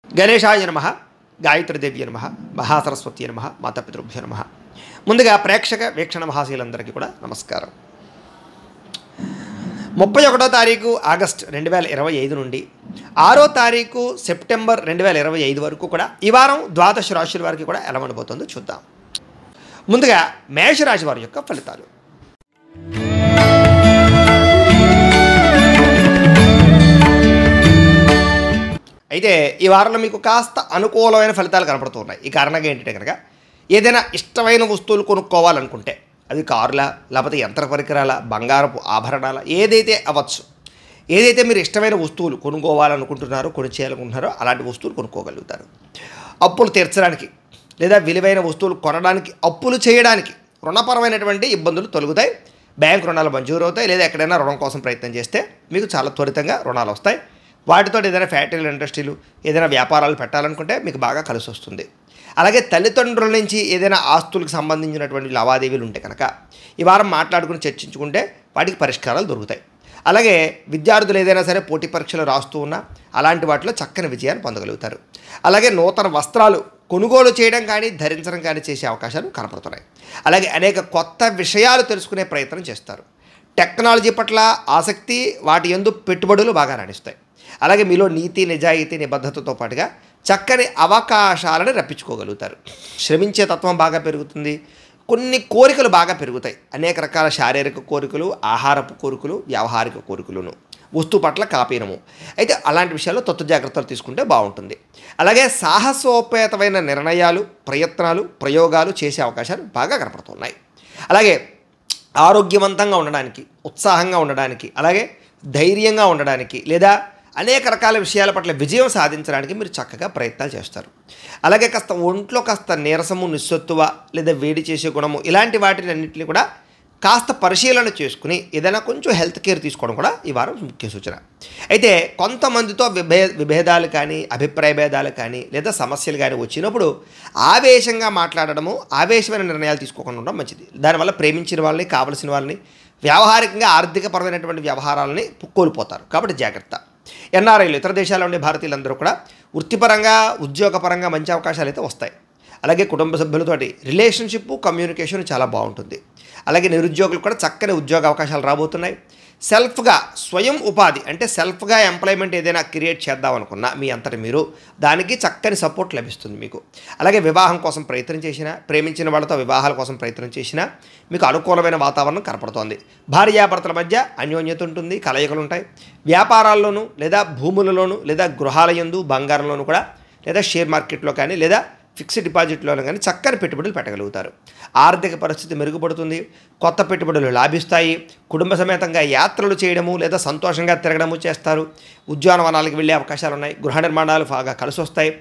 గణేశాయ నమః, గాయత్రీదేవ్య నమః, మహాసరస్వతి నమః, మాతాపితృభ్యో నమః. ముందుగా ప్రేక్షక వీక్షణ మహాశీలందరికీ కూడా నమస్కారం. 31వ తారీఖు ఆగస్టు 2025 నుండి 6వ తారీఖు సెప్టెంబర్ 2025 వరకు కూడా ఈ వారం ద్వాదశ రాశుల వారికి కూడా ఎలా ఉండబోతుందో చూద్దాం. ముందుగా మేషరాశి వారి యొక్క ఫలితాలు. అయితే ఈ వారంలో మీకు కాస్త అనుకూలమైన ఫలితాలు కనపడుతున్నాయి. ఈ కారణంగా ఏంటంటే కనుక ఏదైనా ఇష్టమైన వస్తువులు కొనుక్కోవాలనుకుంటే అది కారుల, లేకపోతే యంత్ర పరికరాల, బంగారపు ఆభరణాల, ఏదైతే అవ్వచ్చు, ఏదైతే మీరు ఇష్టమైన వస్తువులు కొనుక్కోవాలనుకుంటున్నారో, కొనిచేయాలనుకుంటున్నారో అలాంటి వస్తువులు కొనుక్కోగలుగుతారు. అప్పులు తీర్చడానికి లేదా విలువైన వస్తువులు కొనడానికి, అప్పులు చేయడానికి రుణపరమైనటువంటి ఇబ్బందులు తొలగుతాయి. బ్యాంకు రుణాలు మంజూరు అవుతాయి. లేదా ఎక్కడైనా రుణం కోసం ప్రయత్నం చేస్తే మీకు చాలా త్వరితంగా రుణాలు వస్తాయి. వాటితో ఏదైనా ఫ్యాక్టరీలు, ఇండస్ట్రీలు, ఏదైనా వ్యాపారాలు పెట్టాలనుకుంటే మీకు బాగా కలిసి వస్తుంది. అలాగే తల్లిదండ్రుల నుంచి ఏదైనా ఆస్తులకు సంబంధించినటువంటి లావాదేవీలు ఉంటే కనుక ఈ వారం మాట్లాడుకుని చర్చించుకుంటే వాటికి పరిష్కారాలు దొరుకుతాయి. అలాగే విద్యార్థులు ఏదైనా సరే పోటీ పరీక్షలు రాస్తూ ఉన్నా అలాంటి వాటిలో చక్కని విజయాన్ని పొందగలుగుతారు. అలాగే నూతన వస్త్రాలు కొనుగోలు చేయడం కానీ, ధరించడం కానీ చేసే అవకాశాలు కనపడుతున్నాయి. అలాగే అనేక కొత్త విషయాలు తెలుసుకునే ప్రయత్నం చేస్తారు. టెక్నాలజీ పట్ల ఆసక్తి, వాటి యందు పెట్టుబడులు బాగా రాణిస్తాయి. అలాగే మీలో నీతి, నిజాయితీ, నిబద్ధతతో పాటుగా చక్కని అవకాశాలను రప్పించుకోగలుగుతారు. శ్రమించే తత్వం బాగా పెరుగుతుంది. కొన్ని కోరికలు బాగా పెరుగుతాయి. అనేక రకాల శారీరక కోరికలు, ఆహారపు కోరికలు, వ్యావహారిక కోరికలను, వస్తువు పట్ల కాపీనము. అయితే అలాంటి విషయాల్లో తత్వ జాగ్రత్తలు తీసుకుంటే బాగుంటుంది. అలాగే సాహసోపేతమైన నిర్ణయాలు, ప్రయత్నాలు, ప్రయోగాలు చేసే అవకాశాలు బాగా కనపడుతున్నాయి. అలాగే ఆరోగ్యవంతంగా ఉండడానికి, ఉత్సాహంగా ఉండడానికి, అలాగే ధైర్యంగా ఉండడానికి, లేదా అనేక రకాల విషయాల పట్ల విజయం సాధించడానికి మీరు చక్కగా ప్రయత్నాలు చేస్తారు. అలాగే కాస్త ఒంట్లో కాస్త నీరసము, నిస్సత్తువ, లేదా వేడి చేసే గుణము, ఇలాంటి వాటిని అన్నింటినీ కూడా కాస్త పరిశీలన చేసుకుని ఏదైనా కొంచెం హెల్త్ కేర్ తీసుకోవడం కూడా ఈ వారం ముఖ్య సూచన. అయితే కొంతమందితో విభేదాలు కానీ, అభిప్రాయ భేదాలు కానీ, లేదా సమస్యలు కానీ వచ్చినప్పుడు ఆవేశంగా మాట్లాడడము, ఆవేశమైన నిర్ణయాలు తీసుకోకుండా ఉండడం మంచిది. దానివల్ల ప్రేమించిన వాళ్ళని, కావలసిన వాళ్ళని, వ్యావహారికంగా ఆర్థికపరమైనటువంటి వ్యవహారాలని కోల్పోతారు. కాబట్టి జాగ్రత్త. ఎన్ఆర్ఐలు, ఇతర దేశాల్లో ఉండే భారతీయులందరూ కూడా వృత్తిపరంగా, ఉద్యోగపరంగా మంచి అవకాశాలు అయితే వస్తాయి. అలాగే కుటుంబ సభ్యులతోటి రిలేషన్షిప్, కమ్యూనికేషన్ చాలా బాగుంటుంది. అలాగే నిరుద్యోగులు కూడా చక్కని ఉద్యోగ అవకాశాలు రాబోతున్నాయి. సెల్ఫ్గా స్వయం ఉపాధి అంటే సెల్ఫ్గా ఎంప్లాయ్మెంట్ ఏదైనా క్రియేట్ చేద్దామనుకున్నా మీ అంతటి మీరు దానికి చక్కని సపోర్ట్ లభిస్తుంది మీకు. అలాగే వివాహం కోసం ప్రయత్నం చేసినా, ప్రేమించిన వాళ్ళతో వివాహాల కోసం ప్రయత్నం చేసినా మీకు అనుకూలమైన వాతావరణం కనపడుతోంది. భార్యాభర్తల మధ్య అన్యోన్యత ఉంటుంది, కలయికలు ఉంటాయి. వ్యాపారాల్లోనూ, లేదా భూములలోనూ, లేదా గృహాల యందు, బంగారంలోనూ కూడా, లేదా షేర్ మార్కెట్లో కానీ, లేదా ఫిక్స్డ్ డిపాజిట్లోనూ కానీ చక్కని పెట్టుబడులు పెట్టగలుగుతారు. ఆర్థిక పరిస్థితి మెరుగుపడుతుంది. కొత్త పెట్టుబడులు లాభిస్తాయి. కుటుంబ సమేతంగా యాత్రలు చేయడము, లేదా సంతోషంగా తిరగడము చేస్తారు. ఉద్యానవనాలకు వెళ్ళే అవకాశాలు ఉన్నాయి. గృహ నిర్మాణాలు బాగా కలిసి వస్తాయి.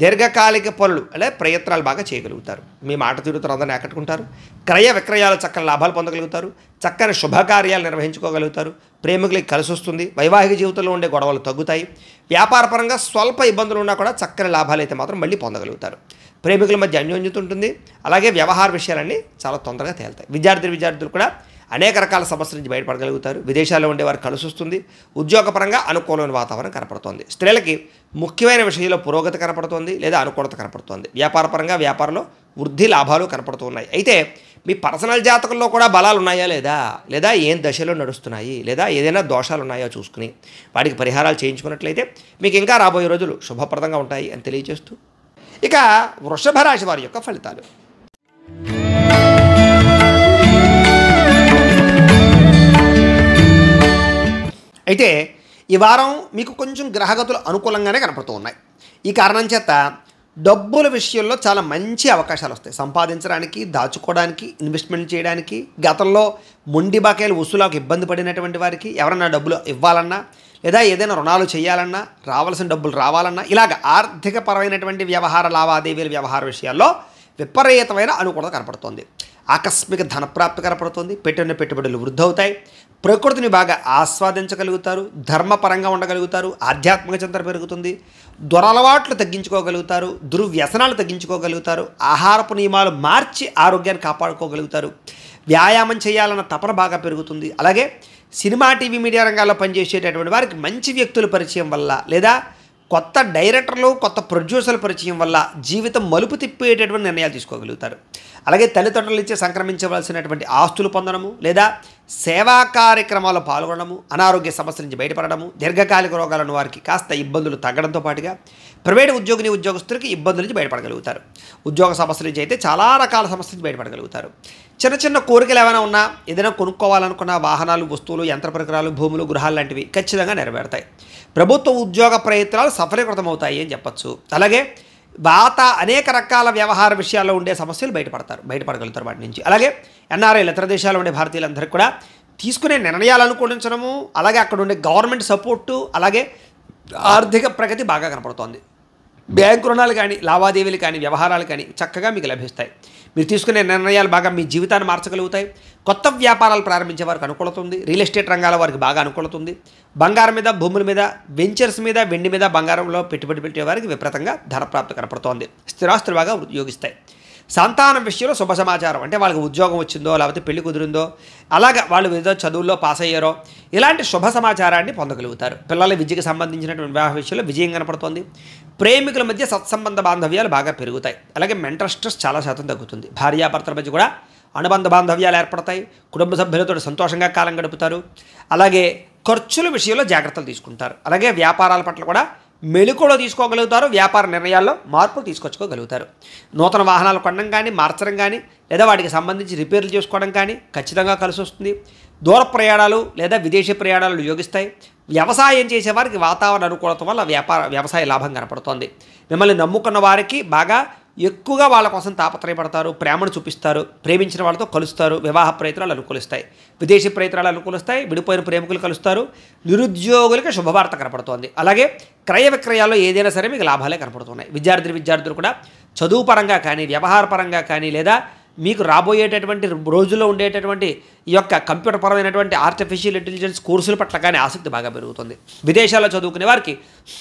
దీర్ఘకాలిక పనులు అంటే ప్రయత్నాలు బాగా చేయగలుగుతారు. మీ మాట తీరుతో అందరిని ఆకట్టుకుంటారు. క్రయ విక్రయాలు చక్కని లాభాలు పొందగలుగుతారు. చక్కని శుభకార్యాలు నిర్వహించుకోగలుగుతారు. ప్రేమికులకి కలిసి వస్తుంది. వైవాహిక జీవితంలో ఉండే గొడవలు తగ్గుతాయి. వ్యాపారపరంగా స్వల్ప ఇబ్బందులు ఉన్నా కూడా చక్కని లాభాలు అయితే మాత్రం మళ్ళీ పొందగలుగుతారు. ప్రేమికుల మధ్య అన్యోన్యత ఉంటుంది. అలాగే వ్యవహార విషయాలన్నీ చాలా తొందరగా తేలుతాయి. విద్యార్థులు కూడా అనేక రకాల సమస్యల నుంచి బయటపడగలుగుతారు. విదేశాల్లో ఉండేవారు కలిసి వస్తుంది. ఉద్యోగపరంగా అనుకూలమైన వాతావరణం కనపడుతోంది. స్త్రీలకి ముఖ్యమైన విషయంలో పురోగతి కనపడుతోంది, లేదా అనుకూలత కనపడుతోంది. వ్యాపారపరంగా వ్యాపారంలో వృద్ధి, లాభాలు కనపడుతున్నాయి. అయితే మీ పర్సనల్ జాతకంలో కూడా బలాలు ఉన్నాయా లేదా ఏం దశలో నడుస్తున్నాయి, లేదా ఏదైనా దోషాలు ఉన్నాయో చూసుకుని వాటికి పరిహారాలు చేయించుకున్నట్లయితే మీకు ఇంకా రాబోయే రోజులు శుభప్రదంగా ఉంటాయి అని తెలియజేస్తూ ఇక వృషభ రాశి వారి యొక్క ఫలితాలు. అయితే ఈ వారం మీకు కొంచెం గ్రహగతులు అనుకూలంగానే కనపడుతూ ఉన్నాయి. ఈ కారణం చేత డబ్బుల విషయంలో చాలా మంచి అవకాశాలు వస్తాయి. సంపాదించడానికి, దాచుకోవడానికి, ఇన్వెస్ట్మెంట్ చేయడానికి, గతంలో మొండి బాకాయలు వసూలకు ఇబ్బంది పడినటువంటి వారికి ఎవరన్నా డబ్బులు ఇవ్వాలన్నా, లేదా ఏదైనా రుణాలు చేయాలన్నా, రావాల్సిన డబ్బులు రావాలన్నా, ఇలాగ ఆర్థికపరమైనటువంటి వ్యవహార లావాదేవీల వ్యవహార విషయాల్లో విపరీతమైన అనుకూలత కనపడుతోంది. ఆకస్మిక ధనప్రాప్తి కనపడుతుంది. పెట్టిన పెట్టుబడులు వృద్ధి అవుతాయి. ప్రకృతిని బాగా ఆస్వాదించగలుగుతారు. ధర్మపరంగా ఉండగలుగుతారు. ఆధ్యాత్మిక చింతన పెరుగుతుంది. దురలవాట్లు తగ్గించుకోగలుగుతారు. దుర్వ్యసనాలు తగ్గించుకోగలుగుతారు. ఆహారపు నియమాలు మార్చి ఆరోగ్యాన్ని కాపాడుకోగలుగుతారు. వ్యాయామం చేయాలన్న తపన బాగా పెరుగుతుంది. అలాగే సినిమా, టీవీ, మీడియా రంగాల్లో పనిచేసేటటువంటి వారికి మంచి వ్యక్తుల పరిచయం వల్ల, లేదా కొత్త డైరెక్టర్లు కొత్త ప్రొడ్యూసర్ల పరిచయం వల్ల జీవితం మలుపు తిప్పేటటువంటి నిర్ణయాలు తీసుకోగలుగుతారు. అలాగే తల్లిదండ్రుల నుంచి సంక్రమించవలసినటువంటి ఆస్తులు పొందడము లేదా సేవా కార్యక్రమాల్లో పాల్గొనడము, అనారోగ్య సమస్యల నుంచి బయటపడడము, దీర్ఘకాలిక రోగాలను వారికి కాస్త ఇబ్బందులు తగ్గడంతో పాటుగా ప్రైవేట్ ఉద్యోగస్తులకి ఇబ్బందుల నుంచి బయటపడగలుగుతారు. ఉద్యోగ సమస్యల నుంచి అయితే చాలా రకాల సమస్యల నుంచి బయటపడగలుగుతారు. చిన్న చిన్న కోరికలు ఏమైనా ఉన్నా, ఏదైనా కొనుక్కోవాలనుకున్న వాహనాలు, వస్తువులు, యంత్ర పరికరాలు, భూములు, గృహాలు లాంటివి ఖచ్చితంగా నెరవేరుతాయి. ప్రభుత్వ ఉద్యోగ ప్రయత్నాలు సఫలీకృతమవుతాయి అని చెప్పచ్చు. అలాగే అనేక రకాల వ్యవహార విషయాల్లో ఉండే సమస్యలు బయటపడగలుగుతారు వాటి నుంచి. అలాగే ఎన్ఆర్ఐలు, ఇతర దేశాల్లో ఉండే భారతీయులందరికీ కూడా తీసుకునే నిర్ణయాలు అనుకూలించడము, అలాగే అక్కడ ఉండే గవర్నమెంట్ సపోర్టు, అలాగే ఆర్థిక ప్రగతి బాగా కనపడుతోంది. బ్యాంకు రుణాలు కానీ, లావాదేవీలు కానీ, వ్యవహారాలు కానీ చక్కగా మీకు లభిస్తాయి. మీరు తీసుకునే నిర్ణయాలు బాగా మీ జీవితాన్ని మార్చగలుగుతాయి. కొత్త వ్యాపారాలు ప్రారంభించే వారికి అనుకూలత ఉంది. రియల్ ఎస్టేట్ రంగాల వారికి బాగా అనుకూలత ఉంది. బంగారం మీద, భూముల మీద, వెంచర్స్ మీద, వెండి మీద, బంగారంలో పెట్టుబడి పెట్టే వారికి విపరీతంగా ధనప్రాప్తి కనపడుతోంది. స్థిరాస్తులు బాగా యోగిస్తాయి. సంతానం విషయంలో శుభ సమాచారం, అంటే వాళ్ళకి ఉద్యోగం వచ్చిందో, లేకపోతే పెళ్లి కుదిరిందో, అలాగా వాళ్ళు ఏదో చదువుల్లో పాస్ అయ్యారో, ఇలాంటి శుభ సమాచారాన్ని పొందగలుగుతారు. పిల్లల విద్యకు సంబంధించినటువంటి వివాహ విషయంలో విజయం కనపడుతోంది. ప్రేమికుల మధ్య సత్సంబంధ బాంధవ్యాలు బాగా పెరుగుతాయి. అలాగే మెంటల్ స్ట్రెస్ చాలా శాతం తగ్గుతుంది. భార్యాభర్తల మధ్య కూడా అనుబంధ బాంధవ్యాలు ఏర్పడతాయి. కుటుంబ సభ్యులతో సంతోషంగా కాలం గడుపుతారు. అలాగే ఖర్చుల విషయంలో జాగ్రత్తలు తీసుకుంటారు. అలాగే వ్యాపారాల పట్ల కూడా మెలకువలో తీసుకోగలుగుతారు. వ్యాపార నిర్ణయాల్లో మార్పులు తీసుకొచ్చుకోగలుగుతారు. నూతన వాహనాలు కొనడం కానీ, మార్చడం కానీ, లేదా వాటికి సంబంధించి రిపేర్లు చేసుకోవడం కానీ ఖచ్చితంగా కలిసి వస్తుంది. దూర ప్రయాణాలు లేదా విదేశీ ప్రయాణాలు యోగిస్తాయి. వ్యవసాయం చేసేవారికి వాతావరణ అనుకూలత వల్ల వ్యవసాయ లాభం కనపడుతోంది. మిమ్మల్ని నమ్ముకున్న వారికి బాగా ఎక్కువగా వాళ్ళ కోసం తాపత్రయపడతారు. ప్రేమను చూపిస్తారు. ప్రేమించిన వాళ్ళతో కలుస్తారు. వివాహ ప్రయత్నాలు అనుకూలిస్తాయి. విదేశీ ప్రయత్నాలు అనుకూలిస్తాయి. విడిపోయిన ప్రేమికులు కలుస్తారు. నిరుద్యోగులకి శుభవార్త కనపడుతోంది. అలాగే క్రయ విక్రయాల్లో ఏదైనా సరే మీకు లాభాలే కనపడుతున్నాయి. విద్యార్థులు కూడా చదువు పరంగా కానీ, వ్యవహార పరంగా కానీ, లేదా మీకు రాబోయేటటువంటి రోజుల్లో ఉండేటటువంటి ఈ యొక్క కంప్యూటర్ పరమైనటువంటి ఆర్టిఫిషియల్ ఇంటెలిజెన్స్ కోర్సుల పట్ల కానీ ఆసక్తి బాగా పెరుగుతుంది. విదేశాల్లో చదువుకునే వారికి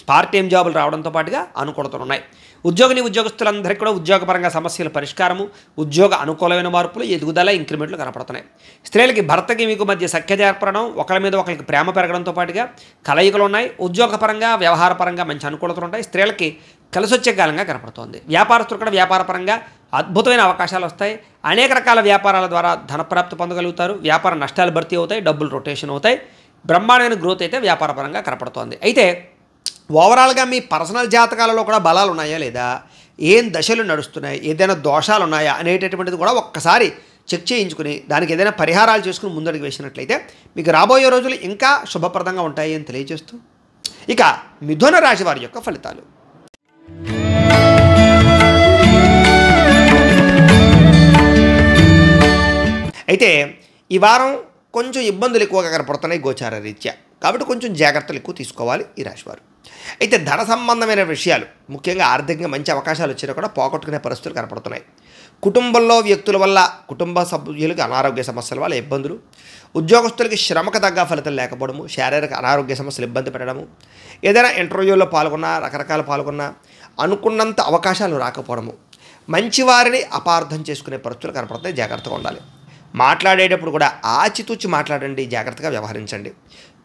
పార్ట్ టైం జాబులు రావడంతో పాటుగా అనుకూలతలు ఉన్నాయి. ఉద్యోగస్తులందరికీ కూడా ఉద్యోగపరంగా సమస్యల పరిష్కారము, ఉద్యోగ అనుకూలమైన మార్పులు, ఎదుగుదల, ఇంక్రిమెంట్లు కనపడుతున్నాయి. స్త్రీలకి భర్తకి మీకు మధ్య సఖ్యత ఏర్పడడం, ఒకరి మీద ఒకరికి ప్రేమ పెరగడంతో పాటుగా కలయికలు ఉన్నాయి. ఉద్యోగపరంగా, వ్యవహారపరంగా మంచి అనుకూలతలు ఉంటాయి. స్త్రీలకి కలిసొచ్చే కాలంగా కనపడుతోంది. వ్యాపారస్తులు కూడా వ్యాపారపరంగా అద్భుతమైన అవకాశాలు వస్తాయి. అనేక రకాల వ్యాపారాల ద్వారా ధనప్రాప్తి పొందగలుగుతారు. వ్యాపార నష్టాలు భర్తీ అవుతాయి. డబ్బులు రొటేషన్ అవుతాయి. బ్రహ్మాండమైన గ్రోత్ అయితే వ్యాపారపరంగా కనపడుతోంది. అయితే ఓవరాల్గా మీ పర్సనల్ జాతకాలలో కూడా బలాలు ఉన్నాయా లేదా, ఏం దశలు నడుస్తున్నాయి, ఏదైనా దోషాలు ఉన్నాయా అనేటటువంటిది కూడా ఒక్కసారి చెక్ చేయించుకుని దానికి ఏదైనా పరిహారాలు చేసుకుని ముందడుగు వేసినట్లయితే మీకు రాబోయే రోజులు ఇంకా శుభప్రదంగా ఉంటాయి అని తెలియజేస్తూ, ఇక మిథున రాశి వారి యొక్క ఫలితాలు. అయితే ఈ వారం కొంచెం ఇబ్బందులు ఎక్కువగా కనపడుతున్నాయి గోచార రీత్యా. కాబట్టి కొంచెం జాగ్రత్తలు ఎక్కువ తీసుకోవాలి ఈ రాశివారు. అయితే ధన సంబంధమైన విషయాలు, ముఖ్యంగా ఆర్థికంగా మంచి అవకాశాలు వచ్చినా కూడా పోగొట్టుకునే పరిస్థితులు కనపడుతున్నాయి. కుటుంబంలో వ్యక్తుల వల్ల, కుటుంబ సభ్యులకి అనారోగ్య సమస్యల వల్ల ఇబ్బందులు, ఉద్యోగస్తులకి శ్రమకు తగ్గ ఫలితం లేకపోవడము, శారీరక అనారోగ్య సమస్యలు ఇబ్బంది పెట్టడము, ఏదైనా ఇంటర్వ్యూలో పాల్గొన్నా, రకరకాల పాల్గొన్నా అనుకున్నంత అవకాశాలు రాకపోవడము, మంచివారిని అపార్థం చేసుకునే పరిస్థితులు కనపడుతున్నాయి. జాగ్రత్తగా ఉండాలి. మాట్లాడేటప్పుడు కూడా ఆచితూచి మాట్లాడండి, జాగ్రత్తగా వ్యవహరించండి.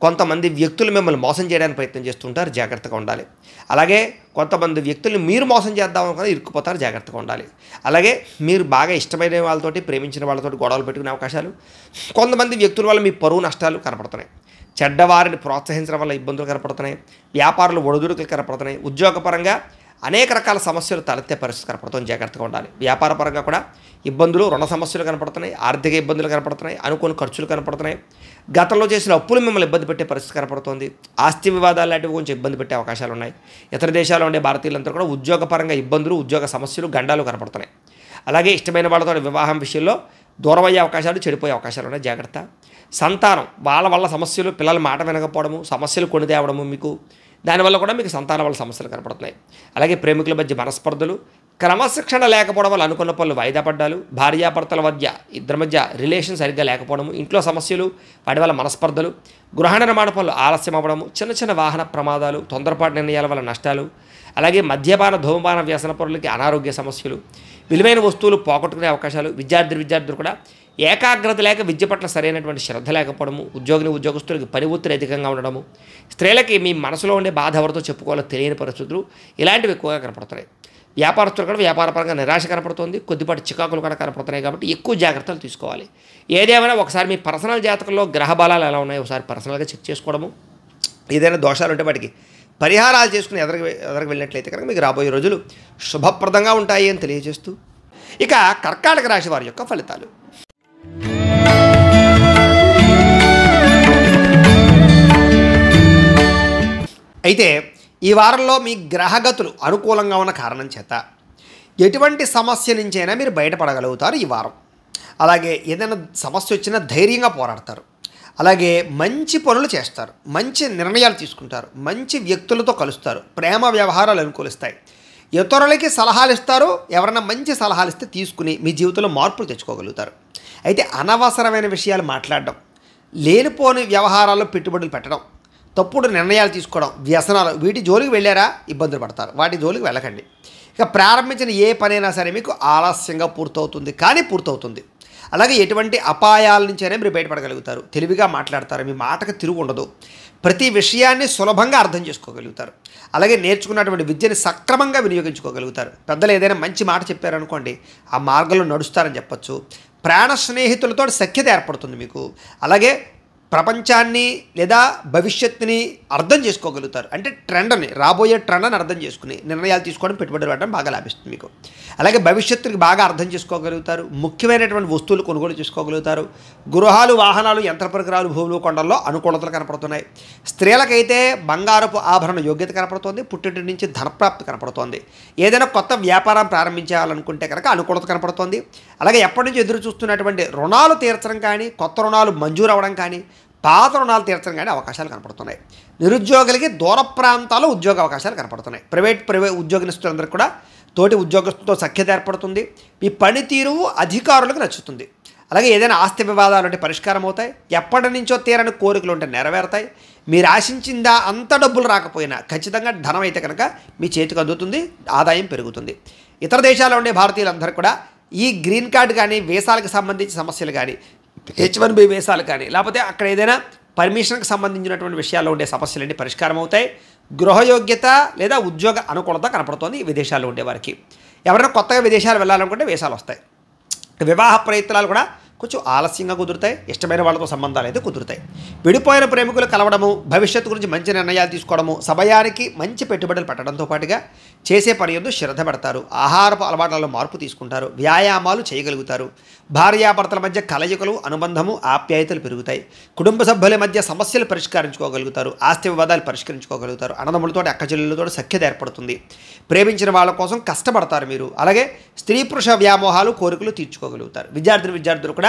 కొంతమంది వ్యక్తులు మిమ్మల్ని మోసం చేయడానికి ప్రయత్నం చేస్తుంటారు, జాగ్రత్తగా ఉండాలి. అలాగే కొంతమంది వ్యక్తుల్ని మీరు మోసం చేద్దామనుకుని ఇరుక్కుపోతారు, జాగ్రత్తగా ఉండాలి. అలాగే మీరు బాగా ఇష్టమైన వాళ్ళతోటి, ప్రేమించిన వాళ్ళతోటి గొడవలు పెట్టుకునే అవకాశాలు, కొంతమంది వ్యక్తుల వల్ల మీ పరువు నష్టాలు కనపడుతున్నాయి. చెడ్డవారిని ప్రోత్సహించడం వల్ల ఇబ్బందులు కనపడుతున్నాయి. వ్యాపారులు ఒడిదుడుకులు కనపడుతున్నాయి. ఉద్యోగపరంగా అనేక రకాల సమస్యలు తలెత్తే పరిస్థితి కనపడుతుంది, జాగ్రత్తగా ఉండాలి. వ్యాపార పరంగా కూడా ఇబ్బందులు, రుణ సమస్యలు కనపడుతున్నాయి. ఆర్థిక ఇబ్బందులు కనపడుతున్నాయి. అనుకోని ఖర్చులు కనపడుతున్నాయి. గతంలో చేసిన అప్పులు మిమ్మల్ని ఇబ్బంది పెట్టే పరిస్థితి కనపడుతుంది. ఆస్తి వివాదాలు లాంటివి కొంచెం ఇబ్బంది పెట్టే అవకాశాలు ఉన్నాయి. ఇతర దేశాల్లో ఉండే భారతీయులంతా కూడా ఉద్యోగపరంగా ఇబ్బందులు, ఉద్యోగ సమస్యలు, గండాలు కనపడుతున్నాయి. అలాగే ఇష్టమైన వాళ్ళతో వివాహం విషయంలో దూరం అయ్యే అవకాశాలు, చెడిపోయే అవకాశాలు ఉన్నాయి, జాగ్రత్త. సంతానం, వాళ్ళ వల్ల సమస్యలు, పిల్లల మాట వినకపోవడము, సమస్యలు కొని తేవడము, మీకు దానివల్ల కూడా మీకు సంతానం వల్ల సమస్యలు కనపడుతున్నాయి. అలాగే ప్రేమికుల మధ్య మనస్పర్ధలు, క్రమశిక్షణ లేకపోవడం వల్ల అనుకున్న పనులు వాయిదా పడ్డాలు, భార్యాభర్తల మధ్య ఇద్దరి మధ్య రిలేషన్ సరిగ్గా లేకపోవడము, ఇంట్లో సమస్యలు, వాటి వల్ల మనస్పర్ధలు, గృహ నిర్మాణ పనులు ఆలస్యం అవ్వడము, చిన్న చిన్న వాహన ప్రమాదాలు, తొందరపాటు నిర్ణయాల వల్ల నష్టాలు, అలాగే మద్యపాన, ధూమపాన వ్యసన పనులకి అనారోగ్య సమస్యలు, విలువైన వస్తువులు పోగొట్టుకునే అవకాశాలు. విద్యార్థులు కూడా ఏకాగ్రత లేక విద్య పట్ల సరైనటువంటి శ్రద్ధ లేకపోవడము, ఉద్యోగస్తులకి పని ఒత్తిడి అధికంగా ఉండడము, స్త్రీలకి మీ మనసులో ఉండే బాధ ఎవరితో చెప్పుకోవాలో తెలియని పరిస్థితులు ఇలాంటివి ఎక్కువగా కనపడుతున్నాయి. వ్యాపారస్తులు కూడా వ్యాపారపరంగా నిరాశ కనపడుతుంది, కొద్దిపాటి చికాకులు కూడా కనపడుతున్నాయి. కాబట్టి ఎక్కువ జాగ్రత్తలు తీసుకోవాలి. ఏదేమైనా ఒకసారి మీ పర్సనల్ జాతకంలో గ్రహ బలాలు ఎలా ఉన్నాయో ఒకసారి పర్సనల్గా చెక్ చేసుకోవడము, ఏదైనా దోషాలు ఉంటే వాటికి పరిహారాలు చేసుకుని ఎదరికి వెళ్ళినట్లయితే కనుక మీకు రాబోయే రోజులు శుభప్రదంగా ఉంటాయి అని తెలియజేస్తూ, ఇక కర్కాటక రాశి వారి యొక్క ఫలితాలు. అయితే ఈ వారంలో మీ గ్రహగతులు అనుకూలంగా ఉన్న కారణం చేత ఎటువంటి సమస్య నుంచైనా మీరు బయటపడగలుగుతారు ఈ వారం. అలాగే ఏదైనా సమస్య వచ్చినా ధైర్యంగా పోరాడతారు. అలాగే మంచి పనులు చేస్తారు, మంచి నిర్ణయాలు తీసుకుంటారు, మంచి వ్యక్తులతో కలుస్తారు, ప్రేమ వ్యవహారాలు అనుకూలిస్తాయి, ఇతరులకి సలహాలు ఇస్తారు. ఎవరైనా మంచి సలహాలు ఇస్తే తీసుకుని మీ జీవితంలో మార్పులు తెచ్చుకోగలుగుతారు. అయితే అనవసరమైన విషయాలు మాట్లాడడం, లేనిపోని వ్యవహారాల్లో పెట్టుబడులు పెట్టడం, తప్పుడు నిర్ణయాలు తీసుకోవడం, వ్యసనాలు, వీటి జోలికి వెళ్ళారా ఇబ్బందులు పడతారు. వాటి జోలికి వెళ్ళకండి. ఇక ప్రారంభించిన ఏ పనైనా సరే మీకు ఆలస్యంగా పూర్తవుతుంది, కానీ పూర్తవుతుంది. అలాగే ఎటువంటి అపాయాల నుంచైనా మీరు బయటపడగలుగుతారు. తెలివిగా మాట్లాడతారు, మీ మాటకు తిరుగు ఉండదు, ప్రతి విషయాన్ని సులభంగా అర్థం చేసుకోగలుగుతారు. అలాగే నేర్చుకున్నటువంటి విద్యని సక్రమంగా వినియోగించుకోగలుగుతారు. పెద్దలు ఏదైనా మంచి మాట చెప్పారనుకోండి, ఆ మార్గంలో నడుస్తారని చెప్పచ్చు. ప్రాణ స్నేహితులతో సఖ్యత ఏర్పడుతుంది మీకు. అలాగే ప్రపంచాన్ని లేదా భవిష్యత్తుని అర్థం చేసుకోగలుగుతారు. అంటే ట్రెండ్ని, రాబోయే ట్రెండ్ని అర్థం చేసుకుని నిర్ణయాలు తీసుకోవడం, పెట్టుబడులు పెట్టడం బాగా లాభిస్తుంది మీకు. అలాగే భవిష్యత్తుకి బాగా అర్థం చేసుకోగలుగుతారు. ముఖ్యమైనటువంటి వస్తువులు కొనుగోలు చేసుకోగలుగుతారు. గృహాలు, వాహనాలు, యంత్ర పరికరాలు, భూములు, కొండల్లో అనుకూలతలు కనపడుతున్నాయి. స్త్రీలకైతే బంగారపు ఆభరణ యోగ్యత కనపడుతోంది. పుట్టింటి నుంచి ధనప్రాప్తి కనపడుతోంది. ఏదైనా కొత్త వ్యాపారం ప్రారంభించాలనుకుంటే కనుక అనుకూలత కనపడుతోంది. అలాగే ఎప్పటి నుంచి ఎదురు చూస్తున్నటువంటి రుణాలు తీర్చడం కానీ, కొత్త రుణాలు మంజూరు అవ్వడం కానీ, పాత రుణాలు తీర్చడం కానీ అవకాశాలు కనపడుతున్నాయి. నిరుద్యోగులకి దూర ప్రాంతాల్లో ఉద్యోగ అవకాశాలు కనపడుతున్నాయి. ప్రైవేట్ ఉద్యోగస్తులందరికీ కూడా తోటి ఉద్యోగస్తులతో సఖ్యత ఏర్పడుతుంది. మీ పనితీరు అధికారులకు నచ్చుతుంది. అలాగే ఏదైనా ఆస్తి వివాదాలు ఉంటే పరిష్కారం అవుతాయి. ఎప్పటి నుంచో తీరని కోరికలు ఉంటే నెరవేరుతాయి. మీరు ఆశించిందా అంత డబ్బులు రాకపోయినా ఖచ్చితంగా ధనం అయితే కనుక మీ చేతికి అందుతుంది, ఆదాయం పెరుగుతుంది. ఇతర దేశాల్లో ఉండే భారతీయులందరూ కూడా ఈ గ్రీన్ కార్డు కానీ, వీసాలకు సంబంధించిన సమస్యలు కానీ, H1B వీసాలు కానీ, లేకపోతే అక్కడ ఏదైనా పర్మిషన్కి సంబంధించినటువంటి విషయాల్లో ఉండే సమస్యలన్నీ పరిష్కారం అవుతాయి. గృహయోగ్యత లేదా ఉద్యోగ అనుకూలత కనపడుతోంది విదేశాల్లో ఉండేవారికి. ఎవరైనా కొత్తగా విదేశాలు వెళ్ళాలనుకుంటే వీసాలు వస్తాయి. వివాహ ప్రయత్నాలు కూడా కొంచెం ఆలస్యంగా కుదురుతాయి. ఇష్టమైన వాళ్ళతో సంబంధాలు అయితే కుదురుతాయి. విడిపోయిన ప్రేమికులు కలవడము, భవిష్యత్తు గురించి మంచి నిర్ణయాలు తీసుకోవడము, సమయానికి మంచి పెట్టుబడులు పెట్టడంతో పాటుగా చేసే పని యందు శ్రద్ధ పెడతారు. ఆహారపు అలవాట్లలో మార్పు తీసుకుంటారు. వ్యాయామాలు చేయగలుగుతారు. భార్యాభర్తల మధ్య కలయికలు, అనుబంధము, ఆప్యాయతలు పెరుగుతాయి. కుటుంబ సభ్యుల మధ్య సమస్యలు పరిష్కరించుకోగలుగుతారు. ఆస్తి వివాదాలు పరిష్కరించుకోగలుగుతారు. అన్నదమ్ములతో, అక్కచెల్లెలతో సఖ్యత ఏర్పడుతుంది. ప్రేమించిన వాళ్ళ కోసం కష్టపడతారు మీరు. అలాగే స్త్రీ పురుష వ్యామోహాలు, కోరికలు తీర్చుకోగలుగుతారు. విద్యార్థులు కూడా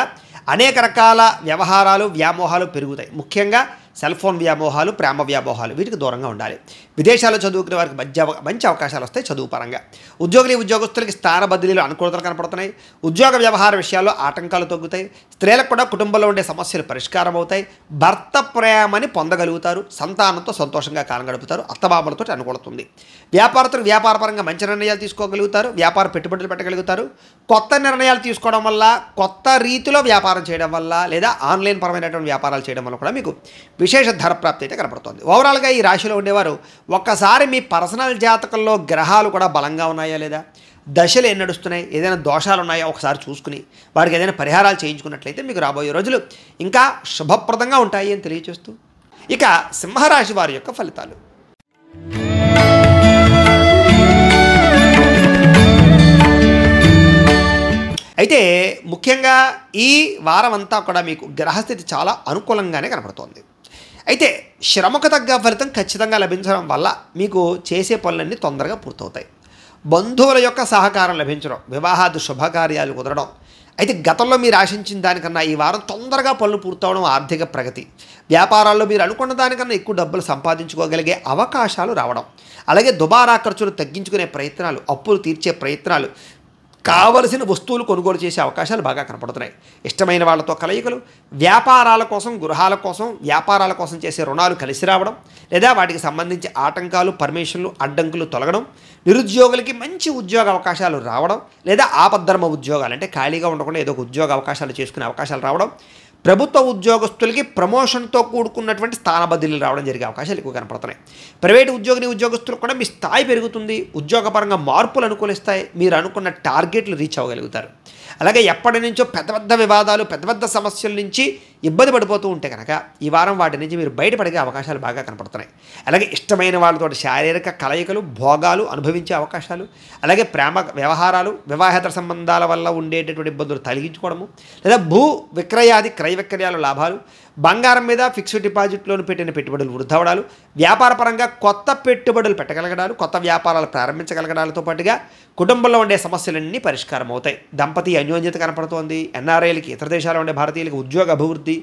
అనేక రకాల వ్యవహారాలు, వ్యామోహాలు పెరుగుతాయి. ముఖ్యంగా సెల్ ఫోన్ వ్యామోహాలు, ప్రేమ వ్యామోహాలు, వీటికి దూరంగా ఉండాలి. విదేశాల్లో చదువుకునే వారికి మంచి అవకాశాలు వస్తాయి చదువు పరంగా. ఉద్యోగులకి స్థాన బదిలీలు అనుకూలతలు కనపడుతున్నాయి. ఉద్యోగ వ్యవహార విషయాల్లో ఆటంకాలు తగ్గుతాయి. స్త్రీలకు కూడా కుటుంబంలో ఉండే సమస్యలు పరిష్కారం అవుతాయి. భర్త ప్రేమని పొందగలుగుతారు. సంతానంతో సంతోషంగా కాలం గడుపుతారు. అత్తమామలతో అనుకూలతుంది. వ్యాపారస్తులకు వ్యాపారపరంగా మంచి నిర్ణయాలు తీసుకోగలుగుతారు. వ్యాపార పెట్టుబడులు పెట్టగలుగుతారు. కొత్త నిర్ణయాలు తీసుకోవడం వల్ల, కొత్త రీతిలో వ్యాపారం చేయడం వల్ల, లేదా ఆన్లైన్ పరమైనటువంటి వ్యాపారాలు చేయడం వల్ల కూడా మీకు విశేష ధనప్రాప్తి అయితే కనపడుతుంది. ఓవరాల్గా ఈ రాశిలో ఉండేవారు ఒక్కసారి మీ పర్సనల్ జాతకంలో గ్రహాలు కూడా బలంగా ఉన్నాయా లేదా, దశలు ఏం నడుస్తున్నాయి, ఏదైనా దోషాలు ఉన్నాయో ఒకసారి చూసుకుని వారికి ఏదైనా పరిహారాలు చేయించుకున్నట్లయితే మీకు రాబోయే రోజులు ఇంకా శుభప్రదంగా ఉంటాయి అని తెలియజేస్తూ, ఇక సింహరాశి వారి యొక్క ఫలితాలు. అయితే ముఖ్యంగా ఈ వారం అంతా కూడా మీకు గ్రహస్థితి చాలా అనుకూలంగానే కనపడుతోంది. అయితే శ్రమకు తగ్గ ఫలితం ఖచ్చితంగా లభించడం వల్ల మీకు చేసే పనులన్నీ తొందరగా పూర్తవుతాయి. బంధువుల యొక్క సహకారం లభించడం, వివాహాది శుభకార్యాలు కుదరడం. అయితే గతంలో మీరు ఆశించిన దానికన్నా ఈ వారం తొందరగా పనులు పూర్తవడం, ఆర్థిక ప్రగతి, వ్యాపారాల్లో మీరు అనుకున్న దానికన్నా ఎక్కువ డబ్బులు సంపాదించుకోగలిగే అవకాశాలు రావడం, అలాగే దుబారా ఖర్చులు తగ్గించుకునే ప్రయత్నాలు, అప్పులు తీర్చే ప్రయత్నాలు, కావలసిన వస్తువులు కొనుగోలు చేసే అవకాశాలు బాగా కనపడుతున్నాయి. ఇష్టమైన వాళ్ళతో కలయికలు, వ్యాపారాల కోసం, గృహాల కోసం, వ్యాపారాల కోసం చేసే రుణాలు కలిసి రావడం, లేదా వాటికి సంబంధించి ఆటంకాలు, పర్మిషన్లు, అడ్డంకులు తొలగడం, నిరుద్యోగులకి మంచి ఉద్యోగ అవకాశాలు రావడం, లేదా ఆపద్ధర్మ ఉద్యోగాలు అంటే ఖాళీగా ఉండకుండా ఏదో ఒక ఉద్యోగ అవకాశాలు చేసుకునే అవకాశాలు రావడం, ప్రభుత్వ ఉద్యోగస్తులకి ప్రమోషన్తో కూడుకున్నటువంటి స్థాన బదిలీలు రావడం జరిగే అవకాశాలు ఎక్కువ కనపడుతున్నాయి. ప్రైవేటు ఉద్యోగస్తులకు కూడా మీ స్థాయి పెరుగుతుంది, ఉద్యోగపరంగా మార్పులు అనుకూలిస్తాయి, మీరు అనుకున్న టార్గెట్లు రీచ్ అవ్వగలుగుతారు. అలాగే ఎప్పటి నుంచో పెద్ద పెద్ద వివాదాలు, పెద్ద పెద్ద సమస్యల నుంచి ఇబ్బంది పడిపోతూ ఉంటే కనుక ఈ వారం వాటి నుంచి మీరు బయటపడే అవకాశాలు బాగా కనపడుతున్నాయి. అలాగే ఇష్టమైన వాళ్ళతో శారీరక కలయికలు, భోగాలు అనుభవించే అవకాశాలు, అలాగే ప్రేమ వ్యవహారాలు, వివాహేతర సంబంధాల వల్ల ఉండేటటువంటి ఇబ్బందులు తొలగించుకోవడము, లేదా భూ విక్రయాది క్రయ విక్రయాల లాభాలు, బంగారం మీద ఫిక్స్డ్ డిపాజిట్లోని పెట్టిన పెట్టుబడులు వృద్ధి అవడాలు, వ్యాపారపరంగా కొత్త పెట్టుబడులు పెట్టగలగడాలు, కొత్త వ్యాపారాలు ప్రారంభించగలగడాలతో పాటుగా కుటుంబంలో ఉండే సమస్యలన్నీ పరిష్కారం అవుతాయి. దంపతి అన్యోన్యత కనపడుతోంది. ఎన్ఆర్ఐలకి, ఇతర దేశాల్లో ఉండే భారతీయులకి ఉద్యోగ అభివృద్ధి,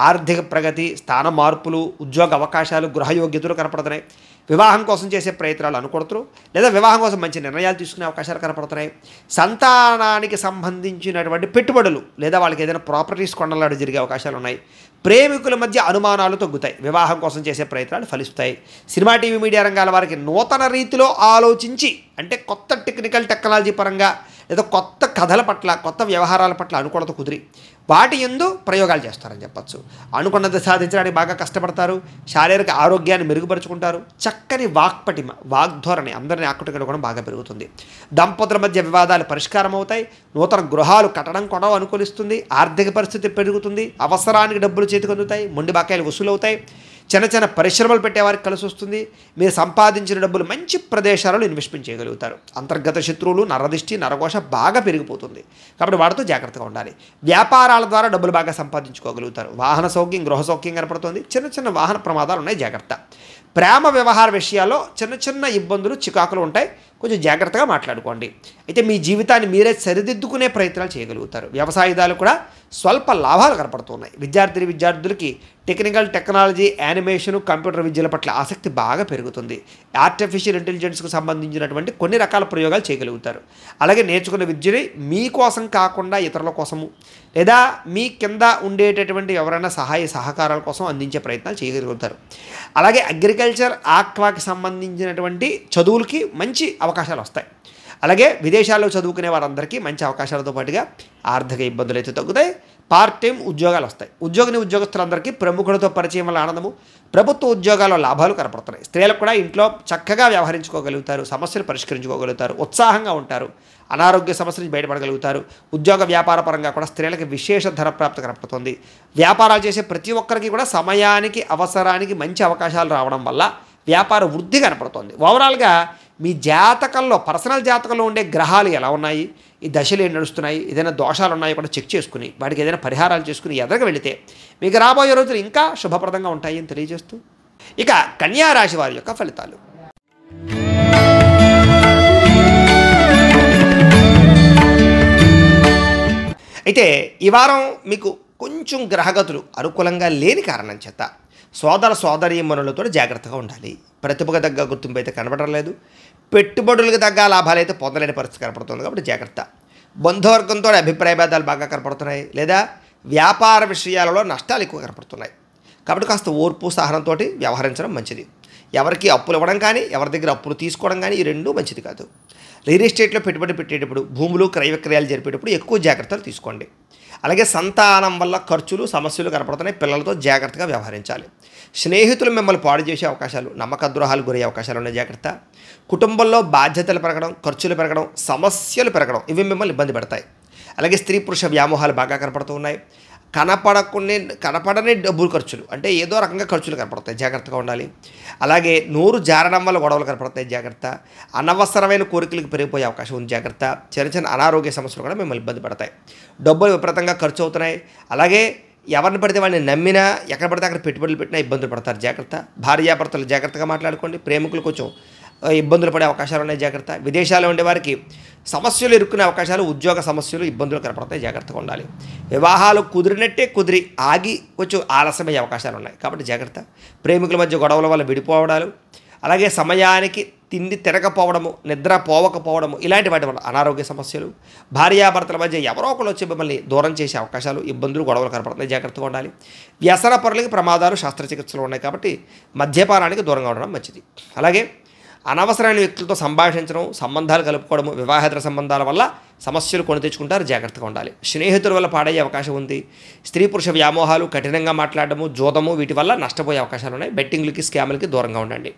ఆర్థిక ప్రగతి, స్థాన మార్పులు, ఉద్యోగ అవకాశాలు, గృహయోగ్యతలు కనపడుతున్నాయి. వివాహం కోసం చేసే ప్రయత్నాలు అనుకూడతారు, లేదా వివాహం కోసం మంచి నిర్ణయాలు తీసుకునే అవకాశాలు కనపడుతున్నాయి. సంతానానికి సంబంధించినటువంటి పెట్టుబడులు, లేదా వాళ్ళకి ఏదైనా ప్రాపర్టీస్ కొనలాడు జరిగే అవకాశాలు ఉన్నాయి. ప్రేమికుల మధ్య అనుమానాలు తగ్గుతాయి. వివాహం కోసం చేసే ప్రయత్నాలు ఫలిస్తాయి. సినిమా, టీవీ, మీడియా రంగాల వారికి నూతన రీతిలో ఆలోచించి, అంటే కొత్త టెక్నాలజీ పరంగా, లేదా కొత్త కథల పట్ల, కొత్త వ్యవహారాల పట్ల అనుకూలత కుదిరి వాటి యందు ప్రయోగాలు చేస్తారని చెప్పచ్చు. అనుకున్నది సాధించడానికి బాగా కష్టపడతారు. శారీరక ఆరోగ్యాన్ని మెరుగుపరుచుకుంటారు. చక్కని వాక్పటిమ, వాగ్ధోరణి అందరినీ ఆకట్టుకోవడం బాగా పెరుగుతుంది. దంపతుల మధ్య వివాదాలు పరిష్కారం అవుతాయి. నూతన గృహాలు కట్టడం కొనడం అనుకూలిస్తుంది. ఆర్థిక పరిస్థితి పెరుగుతుంది. అవసరానికి డబ్బులు చేతికి అందుతాయి. మొండి బాకాయలు వసూలవుతాయి. చిన్న చిన్న పరిశ్రమలు పెట్టేవారికి కలిసి వస్తుంది. మీరు సంపాదించిన డబ్బులు మంచి ప్రదేశాలలో ఇన్వెస్ట్మెంట్ చేయగలుగుతారు. అంతర్గత శత్రువులు, నరదిష్టి, నరఘోష బాగా పెరిగిపోతుంది. కాబట్టి వాటితో జాగ్రత్తగా ఉండాలి. వ్యాపారాల ద్వారా డబ్బులు బాగా సంపాదించుకోగలుగుతారు. వాహన సౌఖ్యం, గృహ సౌఖ్యం కనపడుతుంది. చిన్న చిన్న వాహన ప్రమాదాలు ఉన్నాయి, జాగ్రత్త. ప్రేమ వ్యవహార విషయాల్లో చిన్న చిన్న ఇబ్బందులు, చికాకులు ఉంటాయి. కొంచెం జాగ్రత్తగా మాట్లాడుకోండి. అయితే మీ జీవితాన్ని మీరే సరిదిద్దుకునే ప్రయత్నాలు చేయగలుగుతారు. వ్యవసాయదాలు కూడా స్వల్ప లాభాలు కనపడుతున్నాయి. విద్యార్థులకి టెక్నాలజీ, యానిమేషన్, కంప్యూటర్ విద్యల పట్ల ఆసక్తి బాగా పెరుగుతుంది. ఆర్టిఫిషియల్ ఇంటెలిజెన్స్కు సంబంధించినటువంటి కొన్ని రకాల ప్రయోగాలు చేయగలుగుతారు. అలాగే నేర్చుకున్న విద్యని మీకోసం కాకుండా ఇతరుల కోసము, లేదా మీ కింద ఉండేటటువంటి ఎవరైనా సహాయ సహకారాల కోసం అందించే ప్రయత్నాలు చేయగలుగుతారు. అలాగే అగ్రికల్చర్, ఆక్వాకి సంబంధించినటువంటి చదువులకి మంచి అవకాశాలు వస్తాయి. అలాగే విదేశాల్లో చదువుకునే వారందరికీ మంచి అవకాశాలతో పాటుగా ఆర్థిక ఇబ్బందులు అయితే తగ్గుతాయి. పార్ట్ టైం ఉద్యోగాలు వస్తాయి. ఉద్యోగస్తులందరికీ ప్రముఖులతో పరిచయం వల్ల ఆనందము, ప్రభుత్వ ఉద్యోగాల్లో లాభాలు కనపడుతున్నాయి. స్త్రీలకు కూడా ఇంట్లో చక్కగా వ్యవహరించుకోగలుగుతారు. సమస్యలు పరిష్కరించుకోగలుగుతారు. ఉత్సాహంగా ఉంటారు. అనారోగ్య సమస్య నుంచి బయటపడగలుగుతారు. ఉద్యోగ వ్యాపార పరంగా కూడా స్త్రీలకు విశేష ధనప్రాప్తి కనపడుతుంది. వ్యాపారాలు చేసే ప్రతి ఒక్కరికి కూడా సమయానికి, అవసరానికి మంచి అవకాశాలు రావడం వల్ల వ్యాపార వృద్ధి కనపడుతుంది. ఓవరాల్గా మీ జాతకంలో, పర్సనల్ జాతకంలో ఉండే గ్రహాలు ఎలా ఉన్నాయి, ఈ దశలు ఏం నడుస్తున్నాయి, ఏదైనా దోషాలు ఉన్నాయో కూడా చెక్ చేసుకుని వాటికి ఏదైనా పరిహారాలు చేసుకుని ఎదరికి వెళితే మీకు రాబోయే రోజులు ఇంకా శుభప్రదంగా ఉంటాయి అని తెలియజేస్తూ, ఇక కన్యా రాశి వారి యొక్క ఫలితాలు. అయితే ఈ వారం మీకు కొంచెం గ్రహగతులు అనుకూలంగా లేని కారణం చేత సోదరీమణులతో జాగ్రత్తగా ఉండాలి. ప్రతిభకు తగ్గ గుర్తింపు అయితే కనబడడం లేదు. పెట్టుబడులకు తగ్గ లాభాలు అయితే పొందలేని పరిస్థితి కనపడుతుంది. కాబట్టి జాగ్రత్త. బంధువర్గంతో అభిప్రాయ భేదాలు బాగా కనపడుతున్నాయి, లేదా వ్యాపార విషయాలలో నష్టాలు ఎక్కువ కనపడుతున్నాయి. కాబట్టి కాస్త ఓర్పు, సహనంతో వ్యవహరించడం మంచిది. ఎవరికి అప్పులు ఇవ్వడం కానీ, ఎవరి దగ్గర అప్పులు తీసుకోవడం కానీ ఈ రెండూ మంచిది కాదు. రియల్ ఎస్టేట్లో పెట్టుబడి పెట్టేటప్పుడు, భూములు క్రయ విక్రయాలు జరిపేటప్పుడు ఎక్కువ జాగ్రత్తలు తీసుకోండి. అలాగే సంతానం వల్ల ఖర్చులు, సమస్యలు కనపడుతున్నాయి. పిల్లలతో జాగ్రత్తగా వ్యవహరించాలి. స్నేహితులు మిమ్మల్ని పాడు చేసే అవకాశాలు, నమ్మక ద్రోహాలు గురయ్యే అవకాశాలు ఉన్నాయి, జాగ్రత్త. కుటుంబంలో బాధ్యతలు పెరగడం, ఖర్చులు పెరగడం, సమస్యలు పెరగడం ఇవి మిమ్మల్ని ఇబ్బంది పెడతాయి. అలాగే స్త్రీ పురుష వ్యామోహాలు బాగా కనపడుతూ ఉన్నాయి. కనపడని డబ్బులు ఖర్చులు, అంటే ఏదో రకంగా ఖర్చులు కనపడతాయి, జాగ్రత్తగా ఉండాలి. అలాగే నోరు జారడం వల్ల గొడవలు కనపడతాయి, జాగ్రత్త. అనవసరమైన కోరికలకు పెరిగిపోయే అవకాశం ఉంది, జాగ్రత్త. చిన్న చిన్న అనారోగ్య సమస్యలు కూడా మిమ్మల్ని ఇబ్బంది పడతాయి. డబ్బులు విపరీతంగా ఖర్చు అవుతున్నాయి. అలాగే ఎవరిని పడితే వాళ్ళని నమ్మినా, ఎక్కడ పడితే అక్కడ పెట్టుబడులు పెట్టినా ఇబ్బందులు పడతారు, జాగ్రత్త. భార్యాభర్తలు జాగ్రత్తగా మాట్లాడుకోండి. ప్రేమికులు కొంచెం ఇబ్బందులు పడే అవకాశాలు ఉన్నాయి, జాగ్రత్త. విదేశాల్లో ఉండే వారికి సమస్యలు ఎదుర్కొనే అవకాశాలు, ఉద్యోగ సమస్యలు, ఇబ్బందులు కనపడతాయి, జాగ్రత్తగా ఉండాలి. వివాహాలు కుదిరినట్టే కుదిరి ఆగి కొంచెం ఆలస్యమయ్యే అవకాశాలు ఉన్నాయి, కాబట్టి జాగ్రత్త. ప్రేమికుల మధ్య గొడవల వల్ల విడిపోవడాలు, అలాగే సమయానికి తిండి తినకపోవడము, నిద్ర పోవకపోవడము, ఇలాంటి వాటి వల్ల అనారోగ్య సమస్యలు, భార్యాభర్తల మధ్య ఎవరో ఒకరు వచ్చి మిమ్మల్ని దూరం చేసే అవకాశాలు, ఇబ్బందులు, గొడవలు కనపడుతున్నాయి. జాగ్రత్తగా ఉండాలి. వ్యసన పరులకి ప్రమాదాలు, శస్త్రచికిత్సలు ఉన్నాయి కాబట్టి మద్యపానానికి దూరంగా ఉండడం మంచిది. అలాగే అనవసరమైన వ్యక్తులతో సంభాషించడం, సంబంధాలు కలుపుకోవడము, వివాహేతర సంబంధాల వల్ల సమస్యలు కొని తెచ్చుకుంటారు. జాగ్రత్తగా ఉండాలి. స్నేహితుల వల్ల పాడయ్యే అవకాశం ఉంది. స్త్రీ పురుష వ్యామోహాలు, కఠినంగా మాట్లాడడము, జోదము, వీటి వల్ల నష్టపోయే అవకాశాలు ఉన్నాయి. బెట్టింగ్లకి, స్కామ్లకి దూరంగా ఉండండి.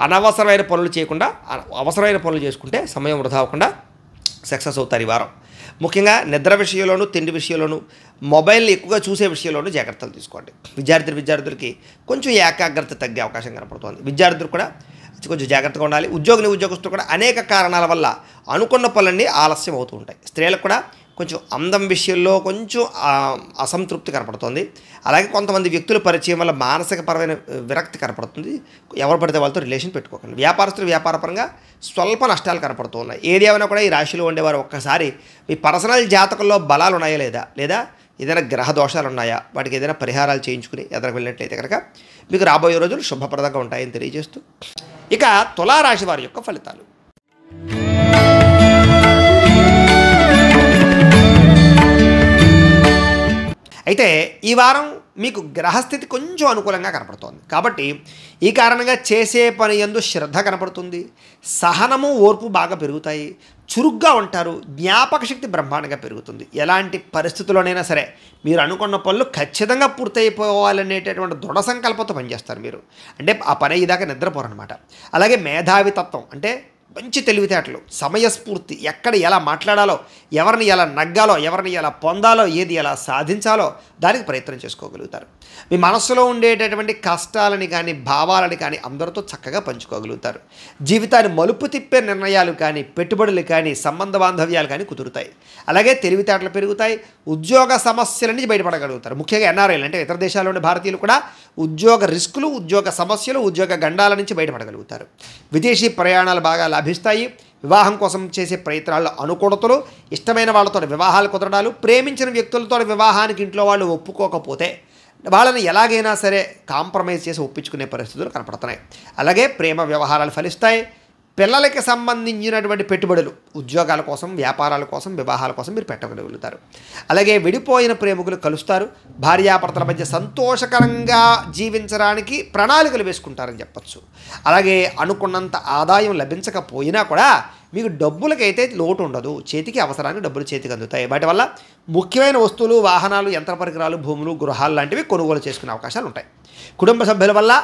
అనవసరమైన పనులు చేయకుండా అవసరమైన పనులు చేసుకుంటే సమయం వృధా అవ్వకుండా సక్సెస్ అవుతారు ఈ వారం. ముఖ్యంగా నిద్ర విషయంలోనూ, తిండి విషయంలోనూ, మొబైల్ని ఎక్కువగా చూసే విషయంలోనూ జాగ్రత్తలు తీసుకోండి. విద్యార్థులకి కొంచెం ఏకాగ్రత తగ్గే అవకాశం కనపడుతోంది. విద్యార్థులు కూడా కొంచెం జాగ్రత్తగా ఉండాలి. ఉద్యోగస్తులు కూడా అనేక కారణాల వల్ల అనుకున్న పనులన్నీ ఆలస్యం అవుతూ ఉంటాయి. స్త్రీలకు కూడా కొంచెం అందం విషయంలో కొంచెం అసంతృప్తి కనపడుతుంది. అలాగే కొంతమంది వ్యక్తుల పరిచయం వల్ల మానసికపరమైన విరక్తి కనపడుతుంది. ఎవరు పడితే వాళ్ళతో రిలేషన్ పెట్టుకోకండి. వ్యాపారస్తులు వ్యాపారపరంగా స్వల్ప నష్టాలు కనపడుతూ ఉన్నాయి. ఏది ఏమైనా కూడా ఈ రాశిలో ఉండేవారు ఒక్కసారి మీ పర్సనల్ జాతకంలో బలాలు ఉన్నాయా లేదా ఏదైనా గ్రహ దోషాలు ఉన్నాయా, వాటికి ఏదైనా పరిహారాలు చేయించుకుని ఎదురు వెళ్ళినట్లయితే కనుక మీకు రాబోయే రోజులు శుభప్రదంగా ఉంటాయని తెలియజేస్తూ, ఇక తులారాశి వారి యొక్క ఫలితాలు. అయితే ఈ వారం మీకు గ్రహస్థితి కొంచెం అనుకూలంగా కనపడుతోంది కాబట్టి ఈ కారణంగా చేసే పని యందు శ్రద్ధ కనపడుతుంది. సహనము, ఓర్పు బాగా పెరుగుతాయి. చురుగ్గా ఉంటారు. జ్ఞాపక శక్తి బ్రహ్మాండంగా పెరుగుతుంది. ఎలాంటి పరిస్థితుల్లోనైనా సరే మీరు అనుకున్న పనులు ఖచ్చితంగా పూర్తయిపోవాలనేటటువంటి దృఢ సంకల్పంతో పనిచేస్తారు మీరు. అంటే ఆ పని ఇదాకా నిద్రపోరనమాట. అలాగే మేధావితత్వం అంటే మంచి తెలివితేటలు, సమయస్ఫూర్తి, ఎక్కడ ఎలా మాట్లాడాలో, ఎవరిని ఎలా నగ్గాలో, ఎవరిని ఎలా పొందాలో, ఏది ఎలా సాధించాలో దానికి ప్రయత్నం చేసుకోగలుగుతారు. మీ మనస్సులో ఉండేటటువంటి కష్టాలని కానీ, భావాలని కానీ అందరితో చక్కగా పంచుకోగలుగుతారు. జీవితాన్ని మలుపు తిప్పే నిర్ణయాలు కానీ, పెట్టుబడులు కానీ, సంబంధ బాంధవ్యాలు కానీ కుదురుతాయి. అలాగే తెలివితేటలు పెరుగుతాయి. ఉద్యోగ సమస్యల నుంచి బయటపడగలుగుతారు. ముఖ్యంగా ఎన్ఆర్ఐలు అంటే ఇతర దేశాల్లోని భారతీయులు కూడా ఉద్యోగ రిస్కులు, ఉద్యోగ సమస్యలు, ఉద్యోగ గండాల నుంచి బయటపడగలుగుతారు. విదేశీ ప్రయాణాలు బాగా లాభిస్తాయి. వివాహం కోసం చేసే ప్రయత్నాల్లో అనుకూలతలు, ఇష్టమైన వాళ్ళతో వివాహాలు కుదరడాలు, ప్రేమించిన వ్యక్తులతో వివాహానికి ఇంట్లో వాళ్ళు ఒప్పుకోకపోతే వాళ్ళని ఎలాగైనా సరే కాంప్రమైజ్ చేసి ఒప్పించుకునే పరిస్థితులు కనపడుతున్నాయి. అలాగే ప్రేమ వ్యవహారాలు ఫలిస్తాయి. పిల్లలకి సంబంధించినటువంటి పెట్టుబడులు ఉద్యోగాల కోసం, వ్యాపారాల కోసం, వివాహాల కోసం మీరు పెట్టగలుగుతారు. అలాగే విడిపోయిన ప్రేమికులు కలుస్తారు. భార్యాభర్తల మధ్య సంతోషకరంగా జీవించడానికి ప్రణాళికలు వేసుకుంటారని చెప్పచ్చు. అలాగే అనుకున్నంత ఆదాయం లభించకపోయినా కూడా మీకు డబ్బులకైతే లోటు ఉండదు. చేతికి అవసరానికి డబ్బులు చేతికి అందుతాయి. వాటి వల్ల ముఖ్యమైన వస్తువులు, వాహనాలు, యంత్ర పరికరాలు, భూములు, గృహాలు లాంటివి కొనుగోలు చేసుకునే అవకాశాలు ఉంటాయి. కుటుంబ సభ్యుల వల్ల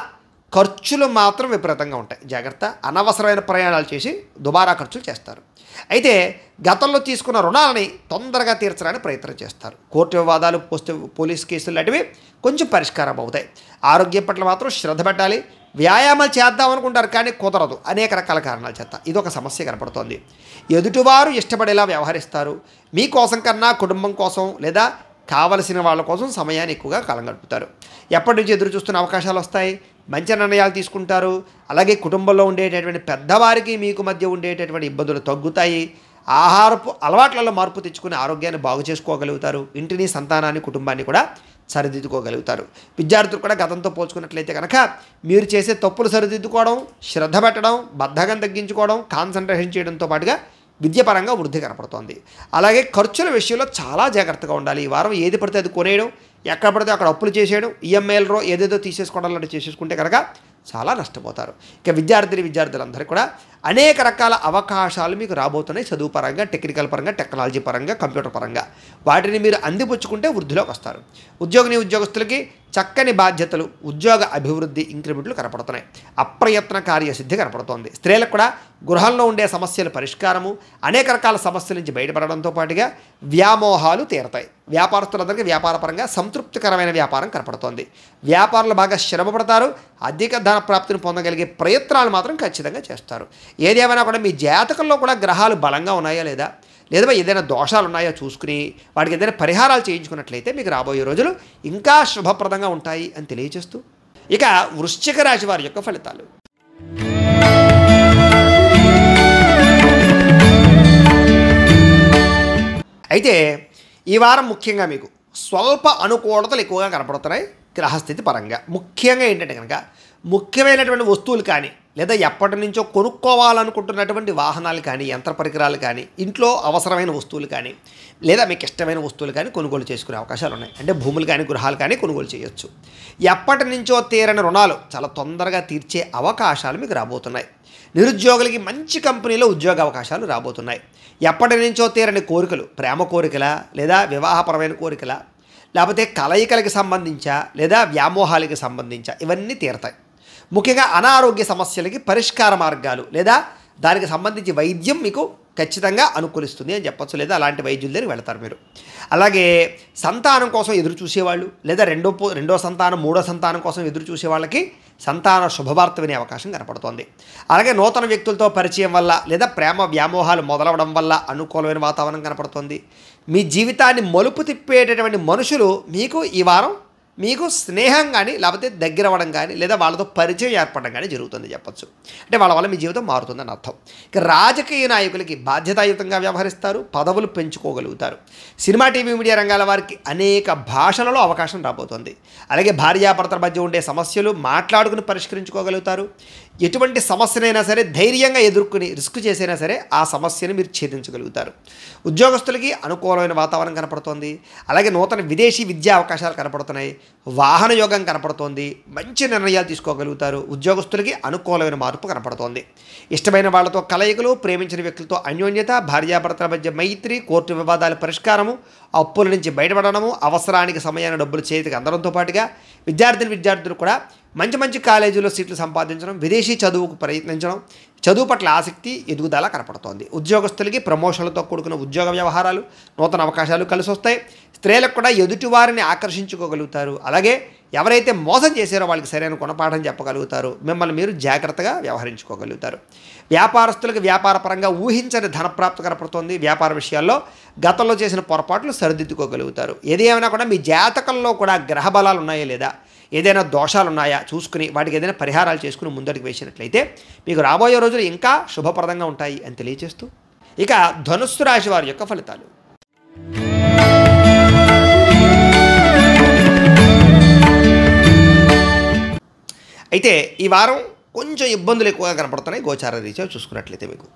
ఖర్చులు మాత్రం విపరీతంగా ఉంటాయి. జాగ్రత్త. అనవసరమైన ప్రయాణాలు చేసి దుబారా ఖర్చులు చేస్తారు. అయితే గతంలో తీసుకున్న రుణాలని తొందరగా తీర్చడానికి ప్రయత్నం చేస్తారు. కోర్టు వివాదాలు, పోలీస్ కేసులు లాంటివి కొంచెం పరిష్కారం అవుతాయి. ఆరోగ్యం పట్ల మాత్రం శ్రద్ధ పెట్టాలి. వ్యాయామాలు చేద్దాం అనుకుంటారు కానీ కుదరదు అనేక రకాల కారణాల చేత. ఇదొక సమస్య కనపడుతోంది. ఎదుటివారు ఇష్టపడేలా వ్యవహరిస్తారు. మీకోసం కన్నా కుటుంబం కోసం లేదా కావలసిన వాళ్ళ కోసం సమయాన్ని ఎక్కువగా కాలం గడుపుతారు. ఎప్పటి నుంచి ఎదురు చూస్తున్న అవకాశాలు వస్తాయి. మంచి నిర్ణయాలు తీసుకుంటారు. అలాగే కుటుంబంలో ఉండేటటువంటి పెద్దవారికి మీకు మధ్య ఉండేటటువంటి ఇబ్బందులు తగ్గుతాయి. ఆహారపు అలవాట్లలో మార్పు తెచ్చుకుని ఆరోగ్యాన్ని బాగు చేసుకోగలుగుతారు. ఇంటిని, సంతానాన్ని, కుటుంబాన్ని కూడా సరిదిద్దుకోగలుగుతారు. విద్యార్థులు కూడా గతంతో పోల్చుకున్నట్లయితే కనుక మీరు చేసే తప్పులు సరిదిద్దుకోవడం, శ్రద్ధ పెట్టడం, బద్ధకం తగ్గించుకోవడం, కాన్సన్ట్రేషన్ చేయడంతో పాటుగా విద్యపరంగా వృద్ధి కనపడుతోంది. అలాగే ఖర్చుల విషయంలో చాలా జాగ్రత్తగా ఉండాలి. ఈ వారం ఏది పడితే అది కొనేయడం, ఎక్కడ పడితే అక్కడ అప్పులు చేసేయడం, ఈఎంఐలలో ఏదేదో తీసేసుకోవడం లాంటివి చేసేసుకుంటే కనుక చాలా నష్టపోతారు. ఇక విద్యార్థులందరూ కూడా అనేక రకాల అవకాశాలు మీకు రాబోతున్నాయి. చదువు పరంగా, టెక్నికల్ పరంగా, టెక్నాలజీ పరంగా, కంప్యూటర్ పరంగా వాటిని మీరు అందిపుచ్చుకుంటే వృద్ధిలోకి వస్తారు. ఉద్యోగస్తులకి చక్కని బాధ్యతలు, ఉద్యోగ అభివృద్ధి, ఇంక్రిమెంట్లు కనపడుతున్నాయి. అప్రయత్న కార్యసిద్ధి కనపడుతోంది. స్త్రీలకు కూడా గృహంలో ఉండే సమస్యల పరిష్కారము, అనేక రకాల సమస్యల నుంచి బయటపడడంతో పాటుగా వ్యామోహాలు తీరతాయి. వ్యాపారస్తులందరికీ వ్యాపారపరంగా సంతృప్తికరమైన వ్యాపారం కనపడుతోంది. వ్యాపారులు బాగా శ్రమపడతారు. అధిక ధన ప్రాప్తిని పొందగలిగే ప్రయత్నాలు మాత్రం ఖచ్చితంగా చేస్తారు. ఏదేమైనా కూడా మీ జాతకంలో కూడా గ్రహాలు బలంగా ఉన్నాయా లేదా ఏదైనా దోషాలు ఉన్నాయో చూసుకుని వాటికి ఏదైనా పరిహారాలు చేయించుకున్నట్లయితే మీకు రాబోయే రోజులు ఇంకా శుభప్రదంగా ఉంటాయి అని తెలియజేస్తూ, ఇక వృశ్చిక రాశి వారి యొక్క ఫలితాలు. అయితే ఈ వారం ముఖ్యంగా మీకు స్వల్ప అనుకూలతలు ఎక్కువగా కనపడుతున్నాయి గ్రహస్థితి పరంగా. ముఖ్యంగా ఏంటంటే కనుక ముఖ్యమైనటువంటి వస్తువులు కానీ, లేదా ఎప్పటి నుంచో కొనుక్కోవాలనుకుంటున్నటువంటి వాహనాలు కానీ, యంత్ర పరికరాలు కానీ, ఇంట్లో అవసరమైన వస్తువులు కానీ, లేదా మీకు ఇష్టమైన వస్తువులు కానీ కొనుగోలు చేసుకునే అవకాశాలు ఉన్నాయి. అంటే భూములు కానీ, గృహాలు కానీ కొనుగోలు చేయొచ్చు. ఎప్పటి నుంచో తీరని రుణాలు చాలా తొందరగా తీర్చే అవకాశాలు మీకు రాబోతున్నాయి. నిరుద్యోగులకి మంచి కంపెనీలో ఉద్యోగ అవకాశాలు రాబోతున్నాయి. ఎప్పటి నుంచో తీరని కోరికలు, ప్రేమ కోరికల లేదా వివాహపరమైన కోరికల, లేకపోతే కలయికలకి సంబంధించా లేదా వ్యామోహాలకి సంబంధించా ఇవన్నీ తీరతాయి. ముఖ్యంగా అనారోగ్య సమస్యలకి పరిష్కార మార్గాలు లేదా దానికి సంబంధించి వైద్యం మీకు ఖచ్చితంగా అనుకూలిస్తుంది అని చెప్పచ్చు, లేదా అలాంటి వైద్యుల దగ్గరికి వెళతారు మీరు. అలాగే సంతానం కోసం ఎదురు చూసేవాళ్ళు, లేదా రెండో సంతానం, మూడో సంతానం కోసం ఎదురు చూసే వాళ్ళకి సంతాన శుభవార్త వినే అవకాశం కనపడుతోంది. అలాగే నూతన వ్యక్తులతో పరిచయం వల్ల లేదా ప్రేమ వ్యామోహాలు మొదలవడం వల్ల అనుకూలమైన వాతావరణం కనపడుతోంది. మీ జీవితాన్ని మలుపు తిప్పేటటువంటి మనుషులు మీకు ఈ వారం మీకు స్నేహం కానీ, లేకపోతే దగ్గర అవ్వడం కానీ, లేదా వాళ్ళతో పరిచయం ఏర్పడడం కానీ జరుగుతుంది చెప్పచ్చు. అంటే వాళ్ళ వల్ల మీ జీవితం మారుతుందని అర్థం. ఇక రాజకీయ నాయకులకి బాధ్యతాయుతంగా వ్యవహరిస్తారు, పదవులు పెంచుకోగలుగుతారు. సినిమా, టీవీ, మీడియా రంగాల వారికి అనేక భాషలలో అవకాశం రాబోతుంది. అలాగే భార్యాభర్తల మధ్య ఉండే సమస్యలు మాట్లాడుకుని పరిష్కరించుకోగలుగుతారు. ఎటువంటి సమస్యనైనా సరే ధైర్యంగా ఎదుర్కొని రిస్క్ చేసైనా సరే ఆ సమస్యని మీరు ఛేదించగలుగుతారు. ఉద్యోగస్తులకి అనుకూలమైన వాతావరణం కనపడుతోంది. అలాగే నూతన విదేశీ విద్యా అవకాశాలు కనపడుతున్నాయి. వాహన యోగం కనపడుతోంది. మంచి నిర్ణయాలు తీసుకోగలుగుతారు. ఉద్యోగస్తులకి అనుకూలమైన మార్పు కనపడుతోంది. ఇష్టమైన వాళ్ళతో కలయికలు, ప్రేమించిన వ్యక్తులతో అన్యోన్యత, భార్యాభర్తల మధ్య మైత్రి, కోర్టు వివాదాల పరిష్కారము, అప్పుల నుంచి బయటపడడము, అవసరానికి సమయాన్ని డబ్బులు చేతికి అందడంతో పాటుగా విద్యార్థులు కూడా మంచి మంచి కాలేజీలో సీట్లు సంపాదించడం, విదేశీ చదువుకు ప్రయత్నించడం, చదువు పట్ల ఆసక్తి, ఎదుగుదల కనపడుతోంది. ఉద్యోగస్తులకి ప్రమోషన్లతో కూడుకున్న ఉద్యోగ వ్యవహారాలు, నూతన అవకాశాలు కలిసి వస్తాయి. స్త్రీలకు కూడా ఎదుటివారిని ఆకర్షించుకోగలుగుతారు. అలాగే ఎవరైతే మోసం చేశారో వాళ్ళకి సరైన గుణపాఠం చెప్పగలుగుతారు. మిమ్మల్ని మీరు జాగ్రత్తగా వ్యవహరించుకోగలుగుతారు. వ్యాపారస్తులకు వ్యాపారపరంగా ఊహించని ధనప్రాప్తి కనపడుతోంది. వ్యాపార విషయాల్లో గతంలో చేసిన పొరపాట్లు సరిదిద్దుకోగలుగుతారు. ఏది ఏమైనా కూడా మీ జాతకంలో కూడా గ్రహ బలాలు ఉన్నాయా లేదా, ఏదైనా దోషాలు ఉన్నాయా చూసుకుని వాటికి ఏదైనా పరిహారాలు చేసుకుని ముందడికి వేసినట్లయితే మీకు రాబోయే రోజులు ఇంకా శుభప్రదంగా ఉంటాయి అని తెలియజేస్తూ, ఇక ధనుస్సు రాశి వారి యొక్క ఫలితాలు. అయితే ఈ వారం కొంచెం ఇబ్బందులు ఎక్కువగా కనపడుతున్నాయి. గోచార రీత్యా చూసుకున్నట్లయితే మీకు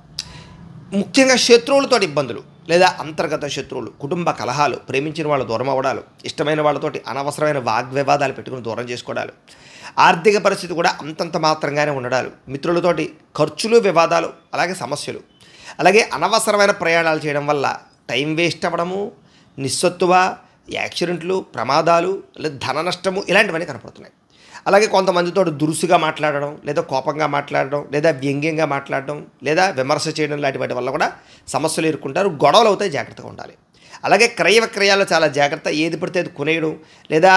ముఖ్యంగా శత్రువులతో ఇబ్బందులు లేదా అంతర్గత శత్రువులు, కుటుంబ కలహాలు, ప్రేమించిన వాళ్ళు దూరం అవ్వడాలు, ఇష్టమైన వాళ్ళతోటి అనవసరమైన వాగ్వివాదాలు పెట్టుకుని దూరం చేసుకోవడాలు, ఆర్థిక పరిస్థితి కూడా అంతంత మాత్రంగానే ఉండడాలు, మిత్రులతోటి ఖర్చులు, వివాదాలు, అలాగే సమస్యలు, అలాగే అనవసరమైన ప్రయాణాలు చేయడం వల్ల టైం వేస్ట్ అవ్వడము, నిస్సత్తువ, యాక్సిడెంట్లు, ప్రమాదాలు, లేదా ధన నష్టము ఇలాంటివన్నీ కనపడుతున్నాయి. అలాగే కొంతమందితో దురుసుగా మాట్లాడడం, లేదా కోపంగా మాట్లాడడం, లేదా వ్యంగ్యంగా మాట్లాడడం, లేదా విమర్శ చేయడం లాంటి వాటి వల్ల కూడా సమస్యలు ఎదుర్కొంటారు. గొడవలు అవుతాయి, జాగ్రత్తగా ఉండాలి. అలాగే క్రయ విక్రయాల్లో చాలా జాగ్రత్త. ఏది పడితే అది కొనేయడం, లేదా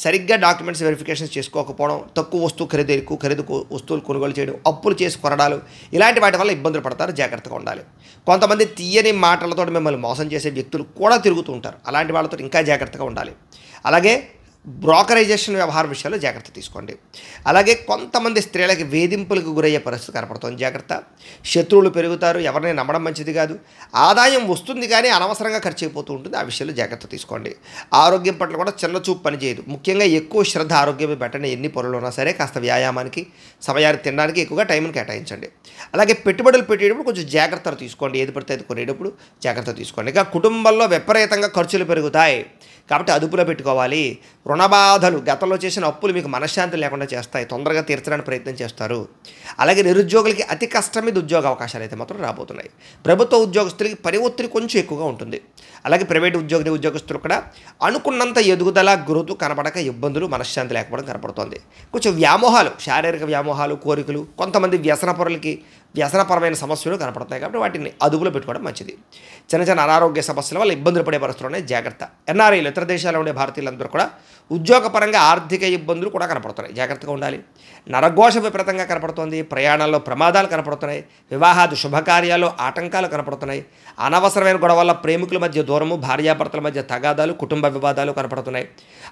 సరిగ్గా డాక్యుమెంట్స్ వెరిఫికేషన్స్ చేసుకోకపోవడం, తక్కువ వస్తువు ఖరీదు ఎక్కువ ఖరీదు వస్తువులు కొనుగోలు చేయడం, అప్పులు చేసి కొనడాలు, ఇలాంటి వాటి వల్ల ఇబ్బందులు పడతారు. జాగ్రత్తగా ఉండాలి. కొంతమంది తీయని మాటలతో మిమ్మల్ని మోసం చేసే వ్యక్తులు కూడా తిరుగుతూ ఉంటారు. అలాంటి వాళ్ళతో ఇంకా జాగ్రత్తగా ఉండాలి. అలాగే బ్రోకరైజేషన్ వ్యవహార విషయాల్లో జాగ్రత్త తీసుకోండి. అలాగే కొంతమంది స్త్రీలకి వేధింపులకు గురయ్యే పరిస్థితి కనపడుతుంది. జాగ్రత్త. శత్రువులు పెరుగుతారు. ఎవరిని నమ్మడం మంచిది కాదు. ఆదాయం వస్తుంది కానీ అనవసరంగా ఖర్చు అయిపోతూ ఉంటుంది. ఆ విషయంలో జాగ్రత్త తీసుకోండి. ఆరోగ్యం పట్ల కూడా చిన్న చూపు పనిచేయదు. ముఖ్యంగా ఎక్కువ శ్రద్ధ ఆరోగ్యం మీద పెట్టండి. ఎన్ని పనులు ఉన్నా సరే కాస్త వ్యాయామానికి, సమయానికి తినడానికి ఎక్కువగా టైంని కేటాయించండి. అలాగే పెట్టుబడులు పెట్టేటప్పుడు కొంచెం జాగ్రత్తలు తీసుకోండి. ఏది పడితే అది కొనేటప్పుడు జాగ్రత్త తీసుకోండి. ఇక కుటుంబంలో విపరీతంగా ఖర్చులు పెరుగుతాయి కాబట్టి అదుపులో పెట్టుకోవాలి. రుణబాధలు, గతంలో చేసిన అప్పులు మీకు మనశ్శాంతి లేకుండా చేస్తాయి. తొందరగా తీర్చడానికి ప్రయత్నం చేస్తారు. అలాగే నిరుద్యోగులకి అతి కష్టం మీద ఉద్యోగ అవకాశాలు అయితే మాత్రం రాబోతున్నాయి. ప్రభుత్వ ఉద్యోగస్తులకి పని ఒత్తిడి కొంచెం ఎక్కువగా ఉంటుంది. అలాగే ప్రైవేట్ ఉద్యోగస్తులు కూడా అనుకున్నంత ఎదుగుదల, గ్రోత్ కనపడక ఇబ్బందులు, మనశ్శాంతి లేకపోవడం కనపడుతుంది. కొంచెం వ్యామోహాలు, శారీరక వ్యామోహాలు, కోరికలు, కొంతమంది వ్యసనపరమైన సమస్యలు కనపడతాయి కాబట్టి వాటిని అదుపులో పెట్టుకోవడం మంచిది. చిన్న చిన్న అనారోగ్య సమస్యల వల్ల ఇబ్బందులు పడే పరిస్థితులు ఉన్నాయి. జాగ్రత్త. ఎన్ఆర్ఐలు, ఇతర దేశాల్లో ఉండే భారతీయులందరూ కూడా ఉద్యోగపరంగా ఆర్థిక ఇబ్బందులు కూడా కనపడుతున్నాయి. జాగ్రత్తగా ఉండాలి. నరఘోష విపరీతంగా కనపడుతుంది. ప్రయాణాల్లో ప్రమాదాలు కనపడుతున్నాయి. వివాహాది శుభకార్యాల్లో ఆటంకాలు కనపడుతున్నాయి. అనవసరమైన గొడవ వల్ల ప్రేమికుల మధ్య దూరము, భార్యాభర్తల మధ్య తగాదాలు, కుటుంబ వివాదాలు కనపడుతున్నాయి.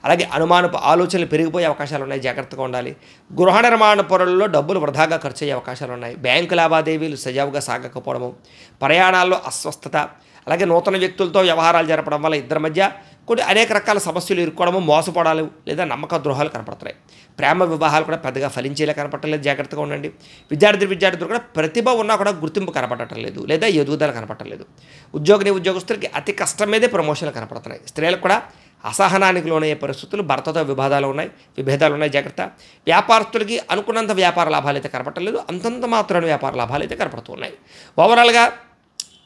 అలాగే అనుమానపు ఆలోచనలు పెరిగిపోయే అవకాశాలు ఉన్నాయి. జాగ్రత్తగా ఉండాలి. గృహ నిర్మాణ పనుల్లో డబ్బులు వృధాగా ఖర్చు అయ్యే అవకాశాలు ఉన్నాయి. బ్యాంకు లావాదేవీలు సజావుగా సాగకపోవడము, ప్రయాణాల్లో అస్వస్థత, అలాగే నూతన వ్యక్తులతో వ్యవహారాలు జరపడం వల్ల ఇద్దరి మధ్య కొన్ని అనేక రకాల సమస్యలు ఇరుక్కోవడము, మోసపోవడాలు లేదా నమ్మక ద్రోహాలు కనపడుతున్నాయి. ప్రేమ వివాహాలు కూడా పెద్దగా ఫలించేలా కనపడలేదు, జాగ్రత్తగా ఉండండి. విద్యార్థులు కూడా ప్రతిభ ఉన్నా కూడా గుర్తింపు కనపడటం లేదు లేదా ఎదుగుదల కనపడటం లేదు. ఉద్యోగస్తులకి అతి కష్టం మీదే ప్రమోషన్లు కనపడుతున్నాయి. స్త్రీలకు కూడా అసహనానికి లోనయ్యే పరిస్థితులు, భర్తతో విభేదాలు ఉన్నాయి, జాగ్రత్త. వ్యాపారస్తులకి అనుకున్నంత వ్యాపార లాభాలు అయితే కనపడటం లేదు, అంతంత మాత్రమే వ్యాపార లాభాలు అయితే కనపడుతున్నాయి. ఓవరాల్గా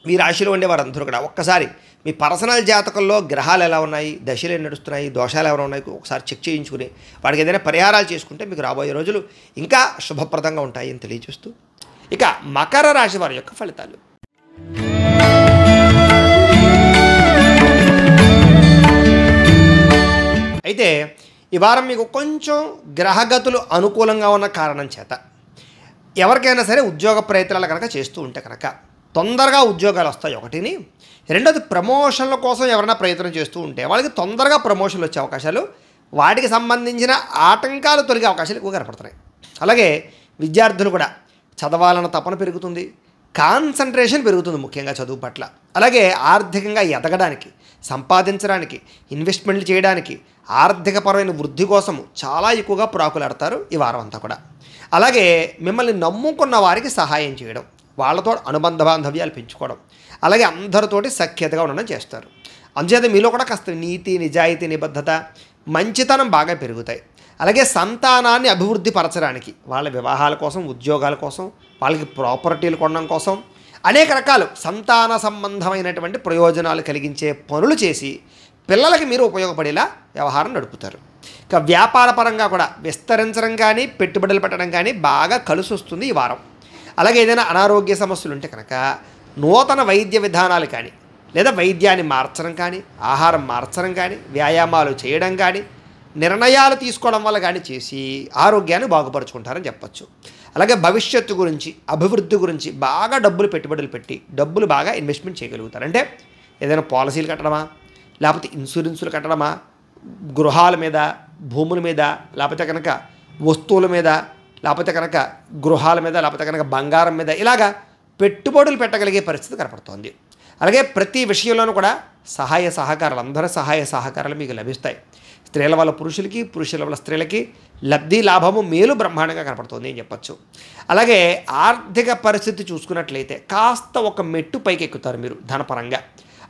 మీ రాశిలో ఉండే వారందరూ కూడా ఒక్కసారి మీ పర్సనల్ జాతకంలో గ్రహాలు ఎలా ఉన్నాయి, దశలు ఎన్ని నడుస్తున్నాయి, దోషాలు ఎవరు ఉన్నాయి ఒకసారి చెక్ చేయించుకుని వాటికి ఏదైనా పరిహారాలు చేసుకుంటే మీకు రాబోయే రోజులు ఇంకా శుభప్రదంగా ఉంటాయి అని తెలియజేస్తూ, ఇక మకర రాశి వారి యొక్క ఫలితాలు. అయితే ఈ వారం మీకు కొంచెం గ్రహగతులు అనుకూలంగా ఉన్న కారణం చేత ఎవరికైనా సరే ఉద్యోగ ప్రయత్నాలు కనుక చేస్తూ ఉంటే కనుక తొందరగా ఉద్యోగాలు వస్తాయి. ఒకటిని, రెండోది ప్రమోషన్ల కోసం ఎవరైనా ప్రయత్నం చేస్తూ ఉంటే వాళ్ళకి తొందరగా ప్రమోషన్లు వచ్చే అవకాశాలు, వాటికి సంబంధించిన ఆటంకాలు తొలగే అవకాశాలు ఎక్కువ కనపడుతున్నాయి. అలాగే విద్యార్థులు కూడా చదవాలన్న తపన పెరుగుతుంది, కాన్సన్ట్రేషన్ పెరుగుతుంది ముఖ్యంగా చదువు పట్ల. అలాగే ఆర్థికంగా ఎదగడానికి, సంపాదించడానికి, ఇన్వెస్ట్మెంట్లు చేయడానికి, ఆర్థికపరమైన వృద్ధి కోసము చాలా ఎక్కువగా ప్రాకులాడతారు ఈ వారం అంతా కూడా. అలాగే మిమ్మల్ని నమ్ముకున్న వారికి సహాయం చేయడం, వాళ్ళతో అనుబంధ బాంధవ్యాలు పెంచుకోవడం, అలాగే అందరితోటి సఖ్యతగా ఉండడం చేస్తారు. అందుచేత మీలో కూడా కాస్త నీతి, నిజాయితీ, నిబద్ధత, మంచితనం బాగా పెరుగుతాయి. అలాగే సంతానాన్ని అభివృద్ధి పరచడానికి, వాళ్ళ వివాహాల కోసం, ఉద్యోగాల కోసం, వాళ్ళకి ప్రాపర్టీలు కొనడం కోసం అనేక రకాలు సంతాన సంబంధమైనటువంటి ప్రయోజనాలు కలిగించే పనులు చేసి పిల్లలకి మీరు ఉపయోగపడేలా వ్యవహారం నడుపుతారు. ఇక వ్యాపారపరంగా కూడా విస్తరించడం కానీ, పెట్టుబడులు పెట్టడం కానీ బాగా కలిసి వస్తుంది ఈ వారం. అలాగే ఏదైనా అనారోగ్య సమస్యలు ఉంటే కనుక నూతన వైద్య విధానాలు కానీ, లేదా వైద్యాన్ని మార్చడం కానీ, ఆహారం మార్చడం కానీ, వ్యాయామాలు చేయడం కానీ, నిర్ణయాలు తీసుకోవడం వల్ల కానీ చేసి ఆరోగ్యాన్ని బాగుపరుచుకుంటారని చెప్పచ్చు. అలాగే భవిష్యత్తు గురించి, అభివృద్ధి గురించి బాగా పెట్టుబడులు పెట్టి డబ్బులు బాగా ఇన్వెస్ట్మెంట్ చేయగలుగుతారు. అంటే ఏదైనా పాలసీలు కట్టడమా, లేకపోతే ఇన్సూరెన్సులు కట్టడమా, గృహాల మీద, భూముల మీద, లేకపోతే కనుక వస్తువుల మీద, లేకపోతే కనుక గృహాల మీద, లేకపోతే కనుక బంగారం మీద, ఇలాగా పెట్టుబడులు పెట్టగలిగే పరిస్థితి కనపడుతోంది. అలాగే ప్రతి విషయంలోనూ కూడా అందరి సహాయ సహకారాలు మీకు లభిస్తాయి. స్త్రీల వల్ల పురుషులకి, పురుషుల వల్ల స్త్రీలకి లబ్ధి, లాభము, మేలు బ్రహ్మాండంగా కనపడుతుంది అని చెప్పచ్చు. అలాగే ఆర్థిక పరిస్థితి చూసుకున్నట్లయితే కాస్త ఒక మెట్టు పైకి ఎక్కుతారు మీరు ధనపరంగా.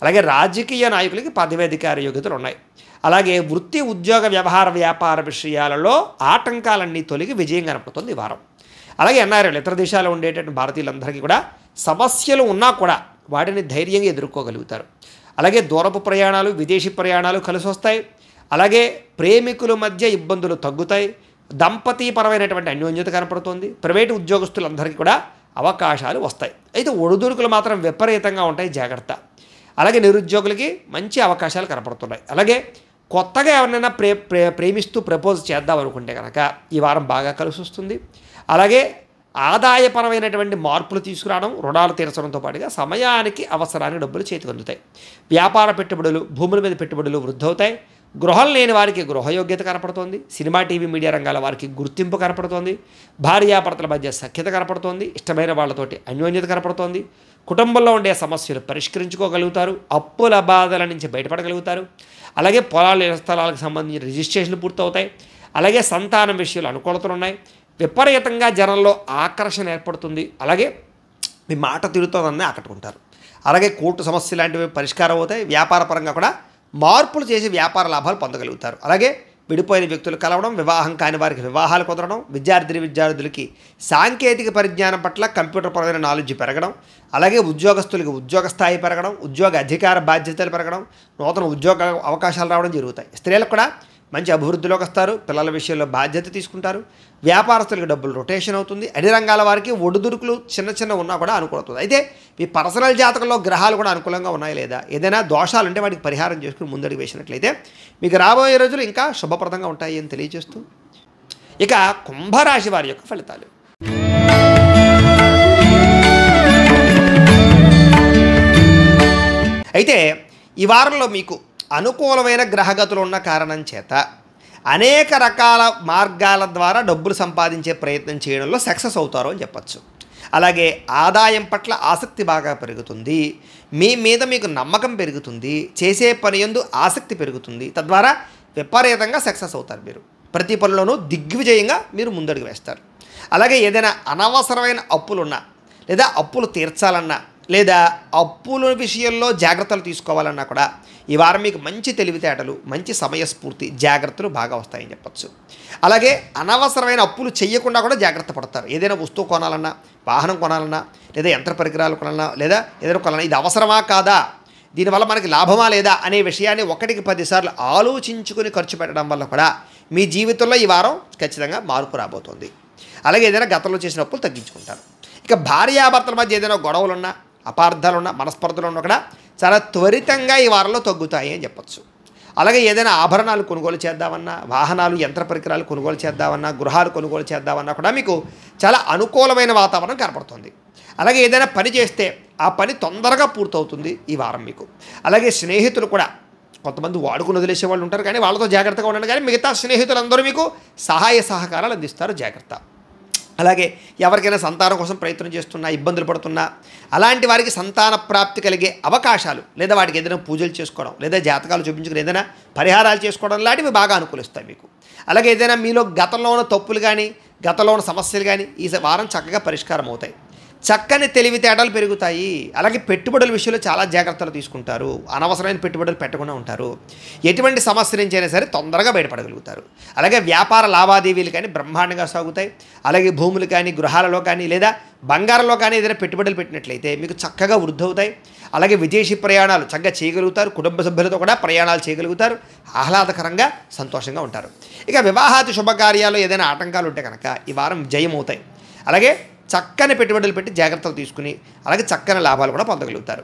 అలాగే రాజకీయ నాయకులకి పదవీధికార యోగ్యతలు ఉన్నాయి. అలాగే వృత్తి, ఉద్యోగ, వ్యవహార, వ్యాపార విషయాలలో ఆటంకాలన్నీ తొలగి విజయం కనపడుతుంది ఈ వారం. అలాగే ఎన్ఆర్ఐలు, ఇతర దేశాల్లో ఉండేటటువంటి భారతీయులందరికీ కూడా సమస్యలు ఉన్నా కూడా వాటిని ధైర్యంగా ఎదుర్కోగలుగుతారు. అలాగే దూరపు ప్రయాణాలు, విదేశీ ప్రయాణాలు కలిసి వస్తాయి. అలాగే ప్రేమికుల మధ్య ఇబ్బందులు తగ్గుతాయి. దంపతీపరమైనటువంటి అన్యోన్యత కనపడుతుంది. ప్రైవేటు ఉద్యోగస్తులందరికీ కూడా అవకాశాలు వస్తాయి. అయితే ఒడిదుడుకులు మాత్రం విపరీతంగా ఉంటాయి, జాగ్రత్త. అలాగే నిరుద్యోగులకి మంచి అవకాశాలు కనపడుతున్నాయి. అలాగే కొత్తగా ఎవరినైనా ప్రేమిస్తూ ప్రపోజ్ చేద్దాం అనుకుంటే కనుక ఈ వారం బాగా కలిసి వస్తుంది. అలాగే ఆదాయపరమైనటువంటి మార్పులు తీసుకురావడం, రుణాలు తీర్చడంతో పాటుగా సమయానికి అవసరానికి డబ్బులు చేతికి అందుతాయి. వ్యాపార పెట్టుబడులు, భూముల మీద పెట్టుబడులు వృద్ధవుతాయి. గృహం లేని వారికి గృహయోగ్యత కనపడుతోంది. సినిమా, టీవీ, మీడియా రంగాల వారికి గుర్తింపు కనపడుతోంది. భార్యాభర్తల మధ్య సఖ్యత కనపడుతోంది. ఇష్టమైన వాళ్ళతోటి అన్యోన్యత కనపడుతోంది. కుటుంబంలో ఉండే సమస్యలు పరిష్కరించుకోగలుగుతారు. అప్పుల బాధల నుంచి బయటపడగలుగుతారు. అలాగే పొలాలు, ఇళ్ల స్థలాలకు సంబంధించిన రిజిస్ట్రేషన్లు పూర్తవుతాయి. అలాగే సంతానం విషయాలు అనుకూలతలు ఉన్నాయి. విపరీతంగా జనంలో ఆకర్షణ ఏర్పడుతుంది. అలాగే మీ మాట తీరుతోందని ఆకట్టుకుంటారు. అలాగే కోర్టు సమస్యలు లాంటివి పరిష్కారం అవుతాయి. వ్యాపారపరంగా కూడా మార్పులు చేసి వ్యాపార లాభాలు పొందగలుగుతారు. అలాగే విడిపోయిన వ్యక్తులు కలవడం, వివాహం కాని వారికి వివాహాలు కుదరడం, విద్యార్థులకి సాంకేతిక పరిజ్ఞానం పట్ల కంప్యూటర్ పరమైన నాలెడ్జ్ పెరగడం, అలాగే ఉద్యోగస్తులకి ఉద్యోగ స్థాయి పెరగడం, ఉద్యోగ అధికార బాధ్యతలు పెరగడం, నూతన ఉద్యోగ అవకాశాలు రావడం జరుగుతాయి. స్త్రీలకు కూడా మంచి అభివృద్ధిలోకి వస్తారు. పిల్లల విషయంలో బాధ్యత తీసుకుంటారు. వ్యాపారస్తులకు డబ్బులు రొటేషన్ అవుతుంది. అన్ని రంగాల వారికి ఒడిదుడుకులు చిన్న ఉన్నా కూడా అనుకూలవుతుంది. అయితే మీ పర్సనల్ జాతకంలో గ్రహాలు కూడా అనుకూలంగా ఉన్నాయి లేదా ఏదైనా దోషాలు ఉంటే వాటికి పరిహారం చేసుకుని ముందడుగు వేసినట్లయితే మీకు రాబోయే రోజులు ఇంకా శుభప్రదంగా ఉంటాయి అని తెలియజేస్తూ, ఇక కుంభరాశి వారి యొక్క ఫలితాలు. అయితే ఈ వారంలో మీకు అనుకూలమైన గ్రహగతులు ఉన్న కారణం చేత అనేక రకాల మార్గాల ద్వారా డబ్బులు సంపాదించే ప్రయత్నం చేయడంలో సక్సెస్ అవుతారు అని చెప్పచ్చు. అలాగే ఆదాయం పట్ల ఆసక్తి బాగా పెరుగుతుంది. మీ మీద మీకు నమ్మకం పెరుగుతుంది. చేసే పని యందు ఆసక్తి పెరుగుతుంది. తద్వారా విపరీతంగా సక్సెస్ అవుతారు. మీరు ప్రతి పనిలోనూ దిగ్విజయంగా మీరు ముందడుగు వేస్తారు. అలాగే ఏదైనా అనవసరమైన అప్పులున్నా, లేదా అప్పులు తీర్చాలన్నా, లేదా అప్పుల విషయంలో జాగ్రత్తలు తీసుకోవాలన్నా కూడా ఈ వారం మీకు మంచి తెలివితేటలు, మంచి సమయస్ఫూర్తి, జాగ్రత్తలు బాగా వస్తాయని చెప్పచ్చు. అలాగే అనవసరమైన అప్పులు చేయకుండా కూడా జాగ్రత్త పడతారు. ఏదైనా వస్తువు కొనాలన్నా, వాహనం కొనాలన్నా, లేదా యంత్ర పరికరాలు కొనాలన్నా, లేదా ఏదైనా కొనాలన్నా ఇది అవసరమా కాదా, దీనివల్ల మనకి లాభమా లేదా అనే విషయాన్ని 1కి 10 సార్లు ఆలోచించుకుని ఖర్చు పెట్టడం వల్ల కూడా మీ జీవితంలో ఈ వారం ఖచ్చితంగా మార్పు రాబోతుంది. అలాగే ఏదైనా గతంలో చేసిన అప్పులు తగ్గించుకుంటారు. ఇక భార్యాభర్తల మధ్య ఏదైనా గొడవలున్నా, అపార్థాలున్నా, మనస్పర్ధలు ఉన్నా కూడా చాలా త్వరితంగా ఈ వారంలో తగ్గుతాయి అని చెప్పచ్చు. అలాగే ఏదైనా ఆభరణాలు కొనుగోలు చేద్దామన్నా, వాహనాలు, యంత్ర పరికరాలు కొనుగోలు చేద్దామన్నా, గృహాలు కొనుగోలు చేద్దామన్నా కూడా మీకు చాలా అనుకూలమైన వాతావరణం కనపడుతుంది. అలాగే ఏదైనా పని చేస్తే ఆ పని తొందరగా పూర్తవుతుంది ఈ వారం మీకు. అలాగే స్నేహితులు కూడా కొంతమంది వాడుకుని వదిలేసే వాళ్ళు ఉంటారు, కానీ వాళ్ళతో జాగ్రత్తగా ఉండండి. కానీ మిగతా స్నేహితులందరూ మీకు సహాయ సహకారాలు అందిస్తారు, జాగ్రత్త. అలాగే ఎవరికైనా సంతానం కోసం ప్రయత్నం చేస్తున్నా, ఇబ్బందులు పడుతున్నా అలాంటి వారికి సంతాన ప్రాప్తి కలిగే అవకాశాలు, లేదా వాటికి ఏదైనా పూజలు చేసుకోవడం, లేదా జాతకాలు చూపించుకుని ఏదైనా పరిహారాలు చేసుకోవడం లాంటివి బాగా అనుకూలిస్తాయి మీకు. అలాగే ఏదైనా మీలో గతంలో ఉన్న తప్పులు కానీ, గతంలో ఉన్న సమస్యలు కానీ ఈ వారం చక్కగా పరిష్కారం అవుతాయి. చక్కని తెలివితేటలు పెరుగుతాయి. అలాగే పెట్టుబడుల విషయంలో చాలా జాగ్రత్తలు తీసుకుంటారు. అనవసరమైన పెట్టుబడులు పెట్టకుండా ఉంటారు. ఎటువంటి సమస్య నుంచి అయినా సరే తొందరగా బయటపడగలుగుతారు. అలాగే వ్యాపార లావాదేవీలు కానీ బ్రహ్మాండంగా సాగుతాయి. అలాగే భూములు కానీ, గృహాలలో కానీ, లేదా బంగారంలో కానీ ఏదైనా పెట్టుబడులు పెట్టినట్లయితే మీకు చక్కగా వృద్ధి అవుతాయి. అలాగే విదేశీ ప్రయాణాలు చక్కగా చేయగలుగుతారు. కుటుంబ సభ్యులతో కూడా ప్రయాణాలు చేయగలుగుతారు. ఆహ్లాదకరంగా, సంతోషంగా ఉంటారు. ఇక వివాహాది శుభకార్యాలు ఏదైనా ఆటంకాలు ఉంటే కనుక ఈ వారం జయం అవుతాయి. అలాగే చక్కని పెట్టుబడులు పెట్టి జాగ్రత్తలు తీసుకుని అలాగే చక్కని లాభాలు కూడా పొందగలుగుతారు.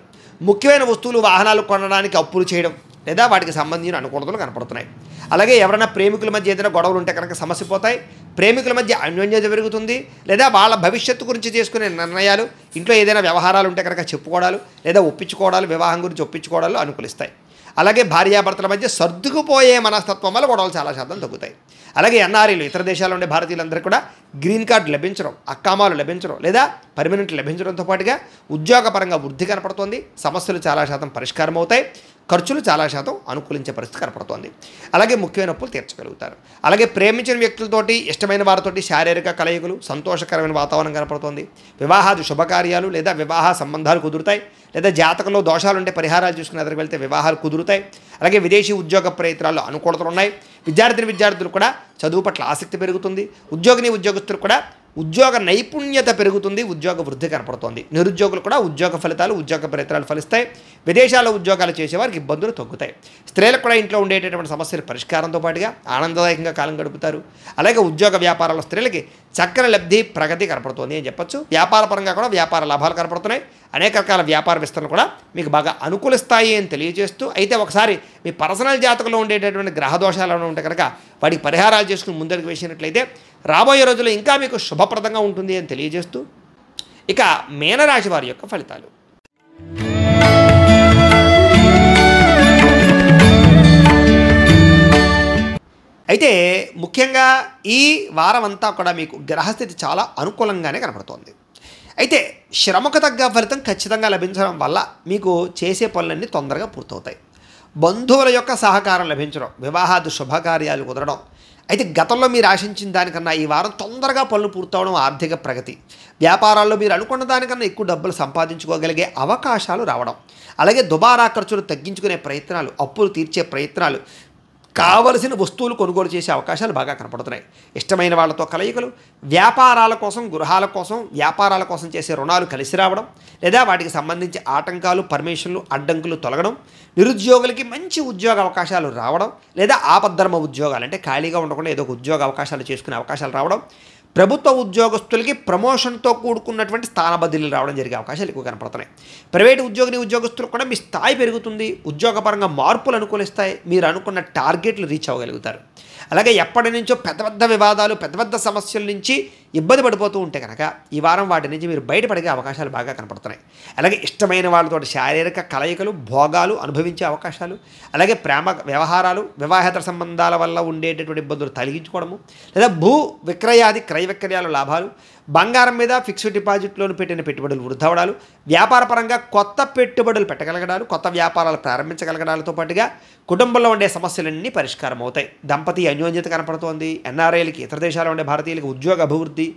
ముఖ్యమైన వస్తువులు, వాహనాలు కొనడానికి అప్పులు చేయడం, లేదా వాటికి సంబంధించిన అనుకూలతలు కనపడుతున్నాయి. అలాగే ఎవరైనా ప్రేమికుల మధ్య ఏదైనా గొడవలు ఉంటే కనుక సమస్య పోతాయి. ప్రేమికుల మధ్య అన్యోన్యత పెరుగుతుంది. లేదా వాళ్ళ భవిష్యత్తు గురించి చేసుకునే నిర్ణయాలు, ఇంట్లో ఏదైనా వ్యవహారాలు ఉంటే కనుక చెప్పుకోవడాలు, లేదా ఒప్పించుకోవడాలు, వివాహం గురించి ఒప్పించుకోవడాలు అనుకూలిస్తాయి. అలాగే భార్యాభర్తల మధ్య సర్దుకుపోయే మనస్తత్వం వల్ల గొడవలు చాలా శాతం తగ్గుతాయి. అలాగే ఎన్ఆర్ఐలు, ఇతర దేశాల్లో ఉండే భారతీయులందరికీ కూడా గ్రీన్ కార్డు లభించడం, అక్కామాలు లభించడం, లేదా పర్మనెంట్ లభించడంతో పాటుగా ఉద్యోగపరంగా వృద్ధి కనపడుతోంది. సమస్యలు చాలా శాతం పరిష్కారం అవుతాయి. ఖర్చులు చాలా శాతం అనుకూలించే పరిస్థితి కనపడుతోంది. అలాగే ముఖ్యమైన అప్పులు తీర్చగలుగుతారు. అలాగే ప్రేమించిన వ్యక్తులతోటి, ఇష్టమైన వారితోటి శారీరక కలయికలు, సంతోషకరమైన వాతావరణం కనపడుతోంది. వివాహాది శుభకార్యాలు లేదా వివాహ సంబంధాలు కుదురుతాయి. లేదా జాతకంలో దోషాలు ఉంటే పరిహారాలు చూసుకుని ఎదురుకు వెళ్తే వివాహాలు కుదురుతాయి. అలాగే విదేశీ ఉద్యోగ ప్రయత్నాల్లో అనుకూలతలు ఉన్నాయి. విద్యార్థులు కూడా చదువు పట్ల ఆసక్తి పెరుగుతుంది. ఉద్యోగస్తులు కూడా ఉద్యోగ నైపుణ్యత పెరుగుతుంది. ఉద్యోగ వృద్ధి కనపడుతోంది. నిరుద్యోగులు కూడా ఉద్యోగ ఫలితాలు, ఉద్యోగ ప్రయత్నాలు ఫలిస్తాయి. విదేశాల్లో ఉద్యోగాలు చేసేవారికి ఇబ్బందులు తగ్గుతాయి. స్త్రీలకు కూడా ఇంట్లో ఉండేటటువంటి సమస్యల పరిష్కారంతో పాటుగా ఆనందదాయకంగా కాలం గడుపుతారు. అలాగే ఉద్యోగ వ్యాపారాల స్త్రీలకి చక్కని లబ్ధి, ప్రగతి కనపడుతోంది అని చెప్పొచ్చు. వ్యాపార పరంగా కూడా వ్యాపార లాభాలు కనపడుతున్నాయి. అనేక రకాల వ్యాపార విస్తరణ కూడా మీకు బాగా అనుకూలిస్తాయి అని తెలియజేస్తూ, అయితే ఒకసారి మీ పర్సనల్ జాతకంలో ఉండేటటువంటి గ్రహ దోషాలు ఉంటే కనుక వాటికి పరిహారాలు చేసుకుని ముందరికి వేసినట్లయితే రాబోయే రోజుల్లో ఇంకా మీకు శుభప్రదంగా ఉంటుంది అని తెలియజేస్తూ, ఇక మీనరాశి వారి యొక్క ఫలితాలు. అయితే ముఖ్యంగా ఈ వారం అంతా కూడా మీకు గ్రహస్థితి చాలా అనుకూలంగానే కనపడుతోంది. అయితే శ్రమకు తగ్గ ఫలితం ఖచ్చితంగా లభించడం వల్ల మీకు చేసే పనులన్నీ తొందరగా పూర్తవుతాయి. బంధువుల యొక్క సహకారం లభించడం, వివాహాది శుభకార్యాలు కుదరడం. అయితే గతంలో మీరు ఆశించిన దానికన్నా ఈ వారం తొందరగా పనులు పూర్తవడం, ఆర్థిక ప్రగతి, వ్యాపారాల్లో మీరు అనుకున్న దానికన్నా ఎక్కువ డబ్బులు సంపాదించుకోగలిగే అవకాశాలు రావడం, అలాగే దుబారా ఖర్చులు తగ్గించుకునే ప్రయత్నాలు, అప్పులు తీర్చే ప్రయత్నాలు, కావలసిన వస్తువులు కొనుగోలు చేసే అవకాశాలు బాగా కనపడుతున్నాయి. ఇష్టమైన వాళ్ళతో కలయికలు, వ్యాపారాల కోసం, గృహాల కోసం, వ్యాపారాల కోసం చేసే రుణాలు కలిసి రావడం, లేదా వాటికి సంబంధించి ఆటంకాలు, పర్మిషన్లు, అడ్డంకులు తొలగడం, నిరుద్యోగులకి మంచి ఉద్యోగ అవకాశాలు రావడం, లేదా ఆపద్ధర్మ ఉద్యోగాలు అంటే ఖాళీగా ఉండకుండా ఏదో ఒక ఉద్యోగ అవకాశాలు చేసుకునే అవకాశాలు రావడం, ప్రభుత్వ ఉద్యోగస్తులకి ప్రమోషన్తో కూడుకున్నటువంటి స్థాన బదిలీలు రావడం జరిగే అవకాశాలు ఎక్కువ కనపడుతున్నాయి. ప్రైవేటు ఉద్యోగస్తులకు కూడా మీ స్థాయి పెరుగుతుంది. ఉద్యోగపరంగా మార్పులు అనుకూలిస్తాయి. మీరు అనుకున్న టార్గెట్లు రీచ్ అవ్వగలుగుతారు. అలాగే ఎప్పటి నుంచో పెద్ద పెద్ద వివాదాలు, పెద్ద పెద్ద సమస్యల నుంచి ఇబ్బంది పడిపోతూ ఉంటే కనుక ఈ వారం వాటి నుంచి మీరు బయటపడే అవకాశాలు బాగా కనపడుతున్నాయి. అలాగే ఇష్టమైన వాళ్ళతో శారీరక కలయికలు, భోగాలు అనుభవించే అవకాశాలు, అలాగే ప్రేమ వ్యవహారాలు, వివాహేతర సంబంధాల వల్ల ఉండేటటువంటి ఇబ్బందులు తొలగించుకోవడము, లేదా భూ విక్రయాది క్రయ విక్రయాల లాభాలు, బంగారం మీద ఫిక్స్డ్ డిపాజిట్లోను పెట్టిన పెట్టుబడులు వృద్ధి అవడాలు, వ్యాపారపరంగా కొత్త పెట్టుబడులు పెట్టగలగడాలు, కొత్త వ్యాపారాలు ప్రారంభించగలగడాలతో పాటుగా కుటుంబంలో ఉండే సమస్యలన్నీ పరిష్కారం అవుతాయి. దంపతి అన్యోన్యత కనపడుతోంది. ఎన్ఆర్ఐలకి, ఇతర దేశాల్లో ఉండే భారతీయులకి ఉద్యోగ అభివృద్ధి,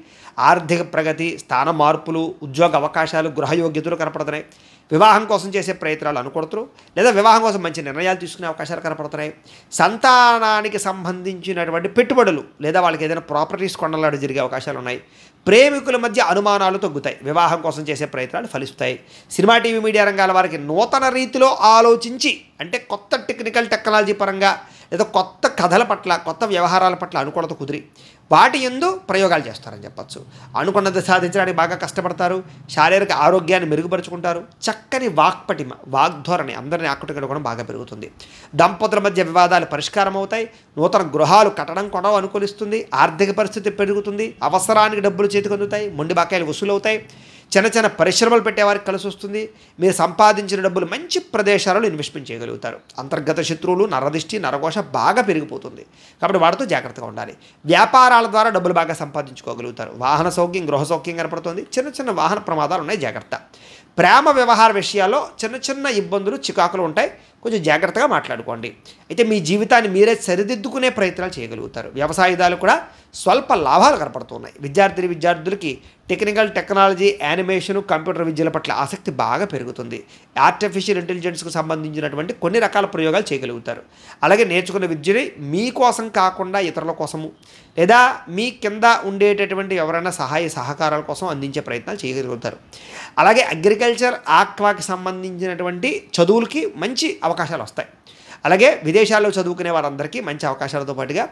ఆర్థిక ప్రగతి, స్థాన మార్పులు, ఉద్యోగ అవకాశాలు, గృహయోగ్యతలు కనపడుతున్నాయి. వివాహం కోసం చేసే ప్రయత్నాలు అనుకుంటున్నారు, లేదా వివాహం కోసం మంచి నిర్ణయాలు తీసుకునే అవకాశాలు కనపడుతున్నాయి. సంతానానికి సంబంధించినటువంటి పెట్టుబడులు లేదా వాళ్ళకి ఏదైనా ప్రాపర్టీస్ కొనలాడు జరిగే అవకాశాలు ఉన్నాయి. ప్రేమికుల మధ్య అనుమానాలు తగ్గుతాయి. వివాహం కోసం చేసే ప్రయత్నాలు ఫలిస్తాయి. సినిమా, టీవీ, మీడియా రంగాల వారికి నూతన రీతిలో ఆలోచించి, అంటే కొత్త టెక్నాలజీ పరంగా లేదా కొత్త కథల పట్ల, కొత్త వ్యవహారాల పట్ల అనుకూలత కుదిరి వాటి యందు ప్రయోగాలు చేస్తారని చెప్పచ్చు. అనుకున్నది సాధించడానికి బాగా కష్టపడతారు. శారీరక ఆరోగ్యాన్ని మెరుగుపరుచుకుంటారు. చక్కని వాక్పటిమ, వాగ్ధోరణి అందరినీ ఆకట్టుకోవడం బాగా పెరుగుతుంది. దంపతుల మధ్య వివాదాలు పరిష్కారం అవుతాయి. నూతన గృహాలు కట్టడం కొనడం అనుకూలిస్తుంది. ఆర్థిక పరిస్థితి పెరుగుతుంది. అవసరానికి డబ్బులు చేతికి అందుతాయి. మొండి బాకాయలు వసూలవుతాయి. చిన్న చిన్న పరిశ్రమలు పెట్టేవారికి కలిసి వస్తుంది. మీరు సంపాదించిన డబ్బులు మంచి ప్రదేశాలలో ఇన్వెస్ట్మెంట్ చేయగలుగుతారు. అంతర్గత శత్రువులు, నరదిష్టి, నరఘోష బాగా పెరిగిపోతుంది. కాబట్టి వాటితో జాగ్రత్తగా ఉండాలి. వ్యాపారాల ద్వారా డబ్బులు బాగా సంపాదించుకోగలుగుతారు. వాహన సౌఖ్యం, గృహ సౌఖ్యం కనపడుతుంది. చిన్న చిన్న వాహన ప్రమాదాలు ఉన్నాయి, జాగ్రత్త. ప్రేమ వ్యవహార విషయాల్లో చిన్న చిన్న ఇబ్బందులు, చికాకులు ఉంటాయి. కొంచెం జాగ్రత్తగా మాట్లాడుకోండి. అయితే మీ జీవితాన్ని మీరే సరిదిద్దుకునే ప్రయత్నాలు చేయగలుగుతారు. వ్యవసాయదాలు కూడా స్వల్ప లాభాలు కనపడుతున్నాయి. విద్యార్థులకి టెక్నాలజీ, యానిమేషన్, కంప్యూటర్ విద్యల పట్ల ఆసక్తి బాగా పెరుగుతుంది. ఆర్టిఫిషియల్ ఇంటెలిజెన్స్కు సంబంధించినటువంటి కొన్ని రకాల ప్రయోగాలు చేయగలుగుతారు. అలాగే నేర్చుకున్న విద్యని మీకోసం కాకుండా ఇతరుల కోసము, లేదా మీ కింద ఉండేటటువంటి ఎవరైనా సహాయ సహకారాల కోసం అందించే ప్రయత్నాలు చేయగలుగుతారు. అలాగే అగ్రికల్చర్, ఆక్వాకి సంబంధించినటువంటి చదువులకి మంచి అవకాశాలు వస్తాయి. అలాగే విదేశాల్లో చదువుకునే వారందరికీ మంచి అవకాశాలతో పాటుగా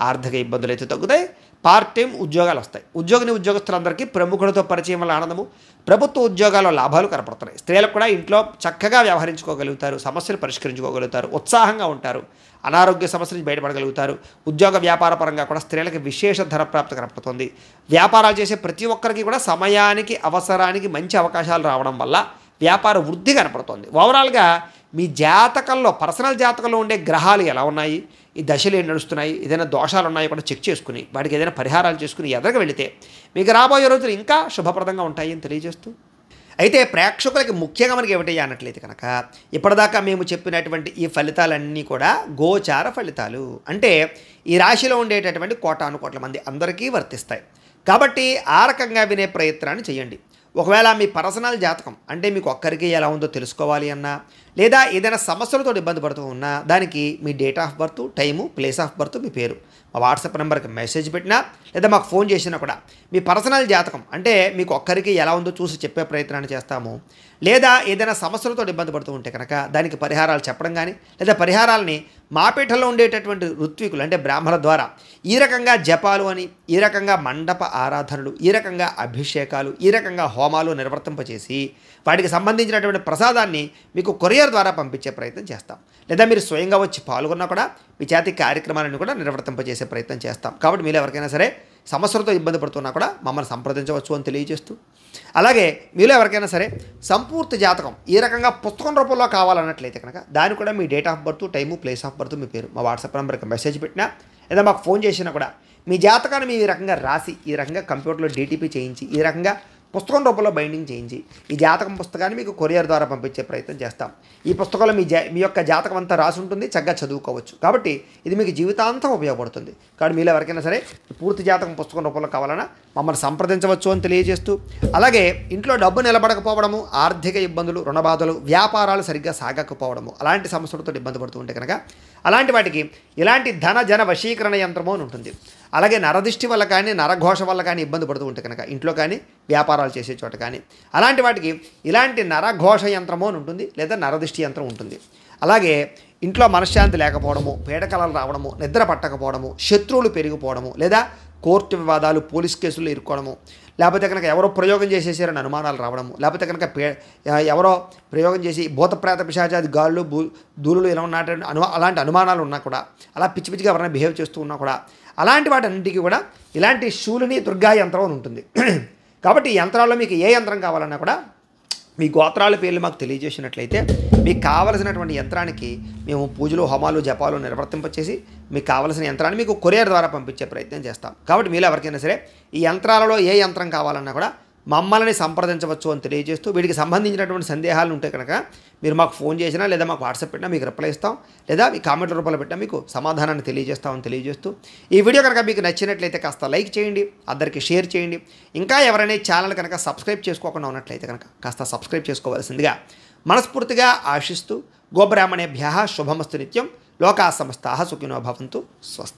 ఆర్థిక ఇబ్బందులు అయితే తగ్గుతాయి. పార్ట్ టైం ఉద్యోగాలు వస్తాయి. ఉద్యోగస్తులందరికీ ప్రముఖులతో పరిచయం వల్ల ఆనందము, ప్రభుత్వ ఉద్యోగాల్లో లాభాలు కనపడుతున్నాయి. స్త్రీలకు కూడా ఇంట్లో చక్కగా వ్యవహరించుకోగలుగుతారు. సమస్యలు పరిష్కరించుకోగలుగుతారు. ఉత్సాహంగా ఉంటారు. అనారోగ్య సమస్యల నుంచి బయటపడగలుగుతారు. ఉద్యోగ వ్యాపార పరంగా కూడా స్త్రీలకు విశేష ధనప్రాప్తి కనపడుతుంది. వ్యాపారాలు చేసే ప్రతి ఒక్కరికి కూడా సమయానికి, అవసరానికి మంచి అవకాశాలు రావడం వల్ల వ్యాపార వృద్ధి కనపడుతుంది. ఓవరాల్గా మీ జాతకంలో, పర్సనల్ జాతకంలో ఉండే గ్రహాలు ఎలా ఉన్నాయి, ఈ దశలు ఏం నడుస్తున్నాయి, ఏదైనా దోషాలు ఉన్నాయో కూడా చెక్ చేసుకుని వాటికి ఏదైనా పరిహారాలు చేసుకుని ఎదరికి వెళితే మీకు రాబోయే రోజులు ఇంకా శుభప్రదంగా ఉంటాయి అని తెలియజేస్తూ, అయితే ప్రేక్షకులకి ముఖ్యంగా మనకి ఏమిటయ్యా అన్నట్లయితే కనుక, ఇప్పటిదాకా మేము చెప్పినటువంటి ఈ ఫలితాలన్నీ కూడా గోచార ఫలితాలు. అంటే ఈ రాశిలో ఉండేటటువంటి కోటాను కోట్ల మంది అందరికీ వర్తిస్తాయి. కాబట్టి ఆ రకంగా వినే ప్రయత్నాన్ని చేయండి. ఒకవేళ మీ పర్సనల్ జాతకం అంటే మీకు ఒక్కరికి ఎలా ఉందో తెలుసుకోవాలి అన్నా, లేదా ఏదైనా సమస్యలతో ఇబ్బంది పడుతూ ఉన్నా, దానికి మీ date of birth, time, place of birth, మీ పేరు మా వాట్సాప్ నెంబర్కి మెసేజ్ పెట్టినా, లేదా మాకు ఫోన్ చేసినా కూడా మీ పర్సనల్ జాతకం అంటే మీకు ఒక్కరికి ఎలా ఉందో చూసి చెప్పే ప్రయత్నాన్ని చేస్తాము. లేదా ఏదైనా సమస్యలతో ఇబ్బంది పడుతూ ఉంటే కనుక దానికి పరిహారాలు చెప్పడం కానీ, లేదా పరిహారాలని మా పీఠంలో ఉండేటటువంటి ఋత్వికులు అంటే బ్రాహ్మణుల ద్వారా ఈ రకంగా జపాలు అని, ఈ రకంగా మండప ఆరాధనలు, ఈ రకంగా అభిషేకాలు, ఈ రకంగా హోమాలు నిర్వర్తింపచేసి వాటికి సంబంధించినటువంటి ప్రసాదాన్ని మీకు కొరియర్ ద్వారా పంపించే ప్రయత్నం చేస్తాం. లేదా మీరు స్వయంగా వచ్చి పాల్గొన్నా కూడా మీ చేతి కార్యక్రమాలను కూడా నిర్వర్తింపజేసే ప్రయత్నం చేస్తాం. కాబట్టి మీరు ఎవరికైనా సరే సమస్యలతో ఇబ్బంది పడుతున్నా కూడా మమ్మల్ని సంప్రదించవచ్చు అని తెలియజేస్తూ, అలాగే మీలో ఎవరికైనా సరే సంపూర్తి జాతకం ఈ రకంగా పుస్తకం రూపంలో కావాలన్నట్లయితే కనుక దాన్ని కూడా మీ date of birth, time, place of birth, మీ పేరు మా వాట్సాప్ నెంబర్కి మెసేజ్ పెట్టినా, లేదా మాకు ఫోన్ చేసినా కూడా మీ జాతకాన్ని మేము ఈ రకంగా రాసి, ఈ రకంగా కంప్యూటర్లో డీటీపీ చేయించి, ఈ రకంగా పుస్తకం రూపంలో బైండింగ్ చేయించి ఈ జాతకం పుస్తకాన్ని మీకు కొరియర్ ద్వారా పంపించే ప్రయత్నం చేస్తాం. ఈ పుస్తకంలో మీ యొక్క జాతకం అంతా రాసి ఉంటుంది, చక్కగా చదువుకోవచ్చు. కాబట్టి ఇది మీకు జీవితాంతం ఉపయోగపడుతుంది. కాబట్టి మీలో ఎవరికైనా సరే పూర్తి జాతకం పుస్తకం రూపంలో కావాలన్నా మమ్మల్ని సంప్రదించవచ్చు అని తెలియజేస్తూ, అలాగే ఇంట్లో డబ్బు నిలబడకపోవడము, ఆర్థిక ఇబ్బందులు, రుణబాధలు, వ్యాపారాలు సరిగ్గా సాగకపోవడము, అలాంటి సమస్యలతో ఇబ్బంది పడుతూ ఉంటే కనుక అలాంటి వాటికి ఇలాంటి ధన జన వశీకరణ యంత్రము అని ఉంటుంది. అలాగే నరదిష్టి వల్ల కానీ, నరఘోష వల్ల కానీ ఇబ్బంది పడుతూ ఉంటే కనుక ఇంట్లో కానీ, వ్యాపారాలు చేసే చోట కానీ అలాంటి వాటికి ఇలాంటి నరఘోష యంత్రము అని ఉంటుంది, లేదా నరదిష్టి యంత్రం ఉంటుంది. అలాగే ఇంట్లో మనశ్శాంతి లేకపోవడము, పీడకలలు రావడము, నిద్ర పట్టకపోవడము, శత్రువులు పెరిగిపోవడము, లేదా కోర్టు వివాదాలు, పోలీస్ కేసులు ఇరుక్కోవడము, లేకపోతే కనుక ఎవరో ప్రయోగం చేసేసారని అనుమానాలు రావడము, లేకపోతే కనుక ఎవరో ప్రయోగం చేసి భూతప్రేత పిశాచాది గాళ్ళు, దూరులు ఇలా ఉన్నటువంటి అలాంటి అనుమానాలు ఉన్నా కూడా, అలా పిచ్చి పిచ్చిగా ఎవరైనా బిహేవ్ చేస్తూ ఉన్నా కూడా, అలాంటి వాటన్నింటికి కూడా ఇలాంటి శూలిని దుర్గా యంత్రం అని ఉంటుంది. కాబట్టి ఈ యంత్రాల్లో మీకు ఏ యంత్రం కావాలన్నా కూడా మీ గోత్రాల పేర్లు మాకు తెలియజేసినట్లయితే మీకు కావలసినటువంటి యంత్రానికి మేము పూజలు హోమాలు జపాలు నిర్వర్తింపచేసి మీకు కావలసిన యంత్రాన్ని మీకు కొరియర్ ద్వారా పంపించే ప్రయత్నం చేస్తాం. కాబట్టి మీరు ఎవరికైనా సరే ఈ యంత్రాలలో ఏ యంత్రం కావాలన్నా కూడా మమ్మల్ని సంప్రదించవచ్చు అని తెలియజేస్తూ, వీటికి సంబంధించినటువంటి సందేహాలు ఉంటే కనుక మీరు మాకు ఫోన్ చేసినా లేదా మాకు వాట్సాప్ పెట్టినా మీకు రిప్లై ఇస్తాం, లేదా మీ కామెంట్ల రూపంలో పెట్టినా మీకు సమాధానాన్ని తెలియజేస్తామని తెలియజేస్తూ, ఈ వీడియో కనుక మీకు నచ్చినట్లయితే కాస్త లైక్ చేయండి, అందరికీ షేర్ చేయండి. ఇంకా ఎవరైనా ఛానల్ కనుక సబ్స్క్రైబ్ చేసుకోకుండా ఉన్నట్లయితే కనుక కాస్త సబ్స్క్రైబ్ చేసుకోవాల్సిందిగా మనస్ఫూర్తిగా ఆశిస్తూ, గోబ్రాహ్మణేభ్యః శుభమస్తు నిత్యం, లోకా సమస్తాః సుఖినో భవంతు. స్వస్తి.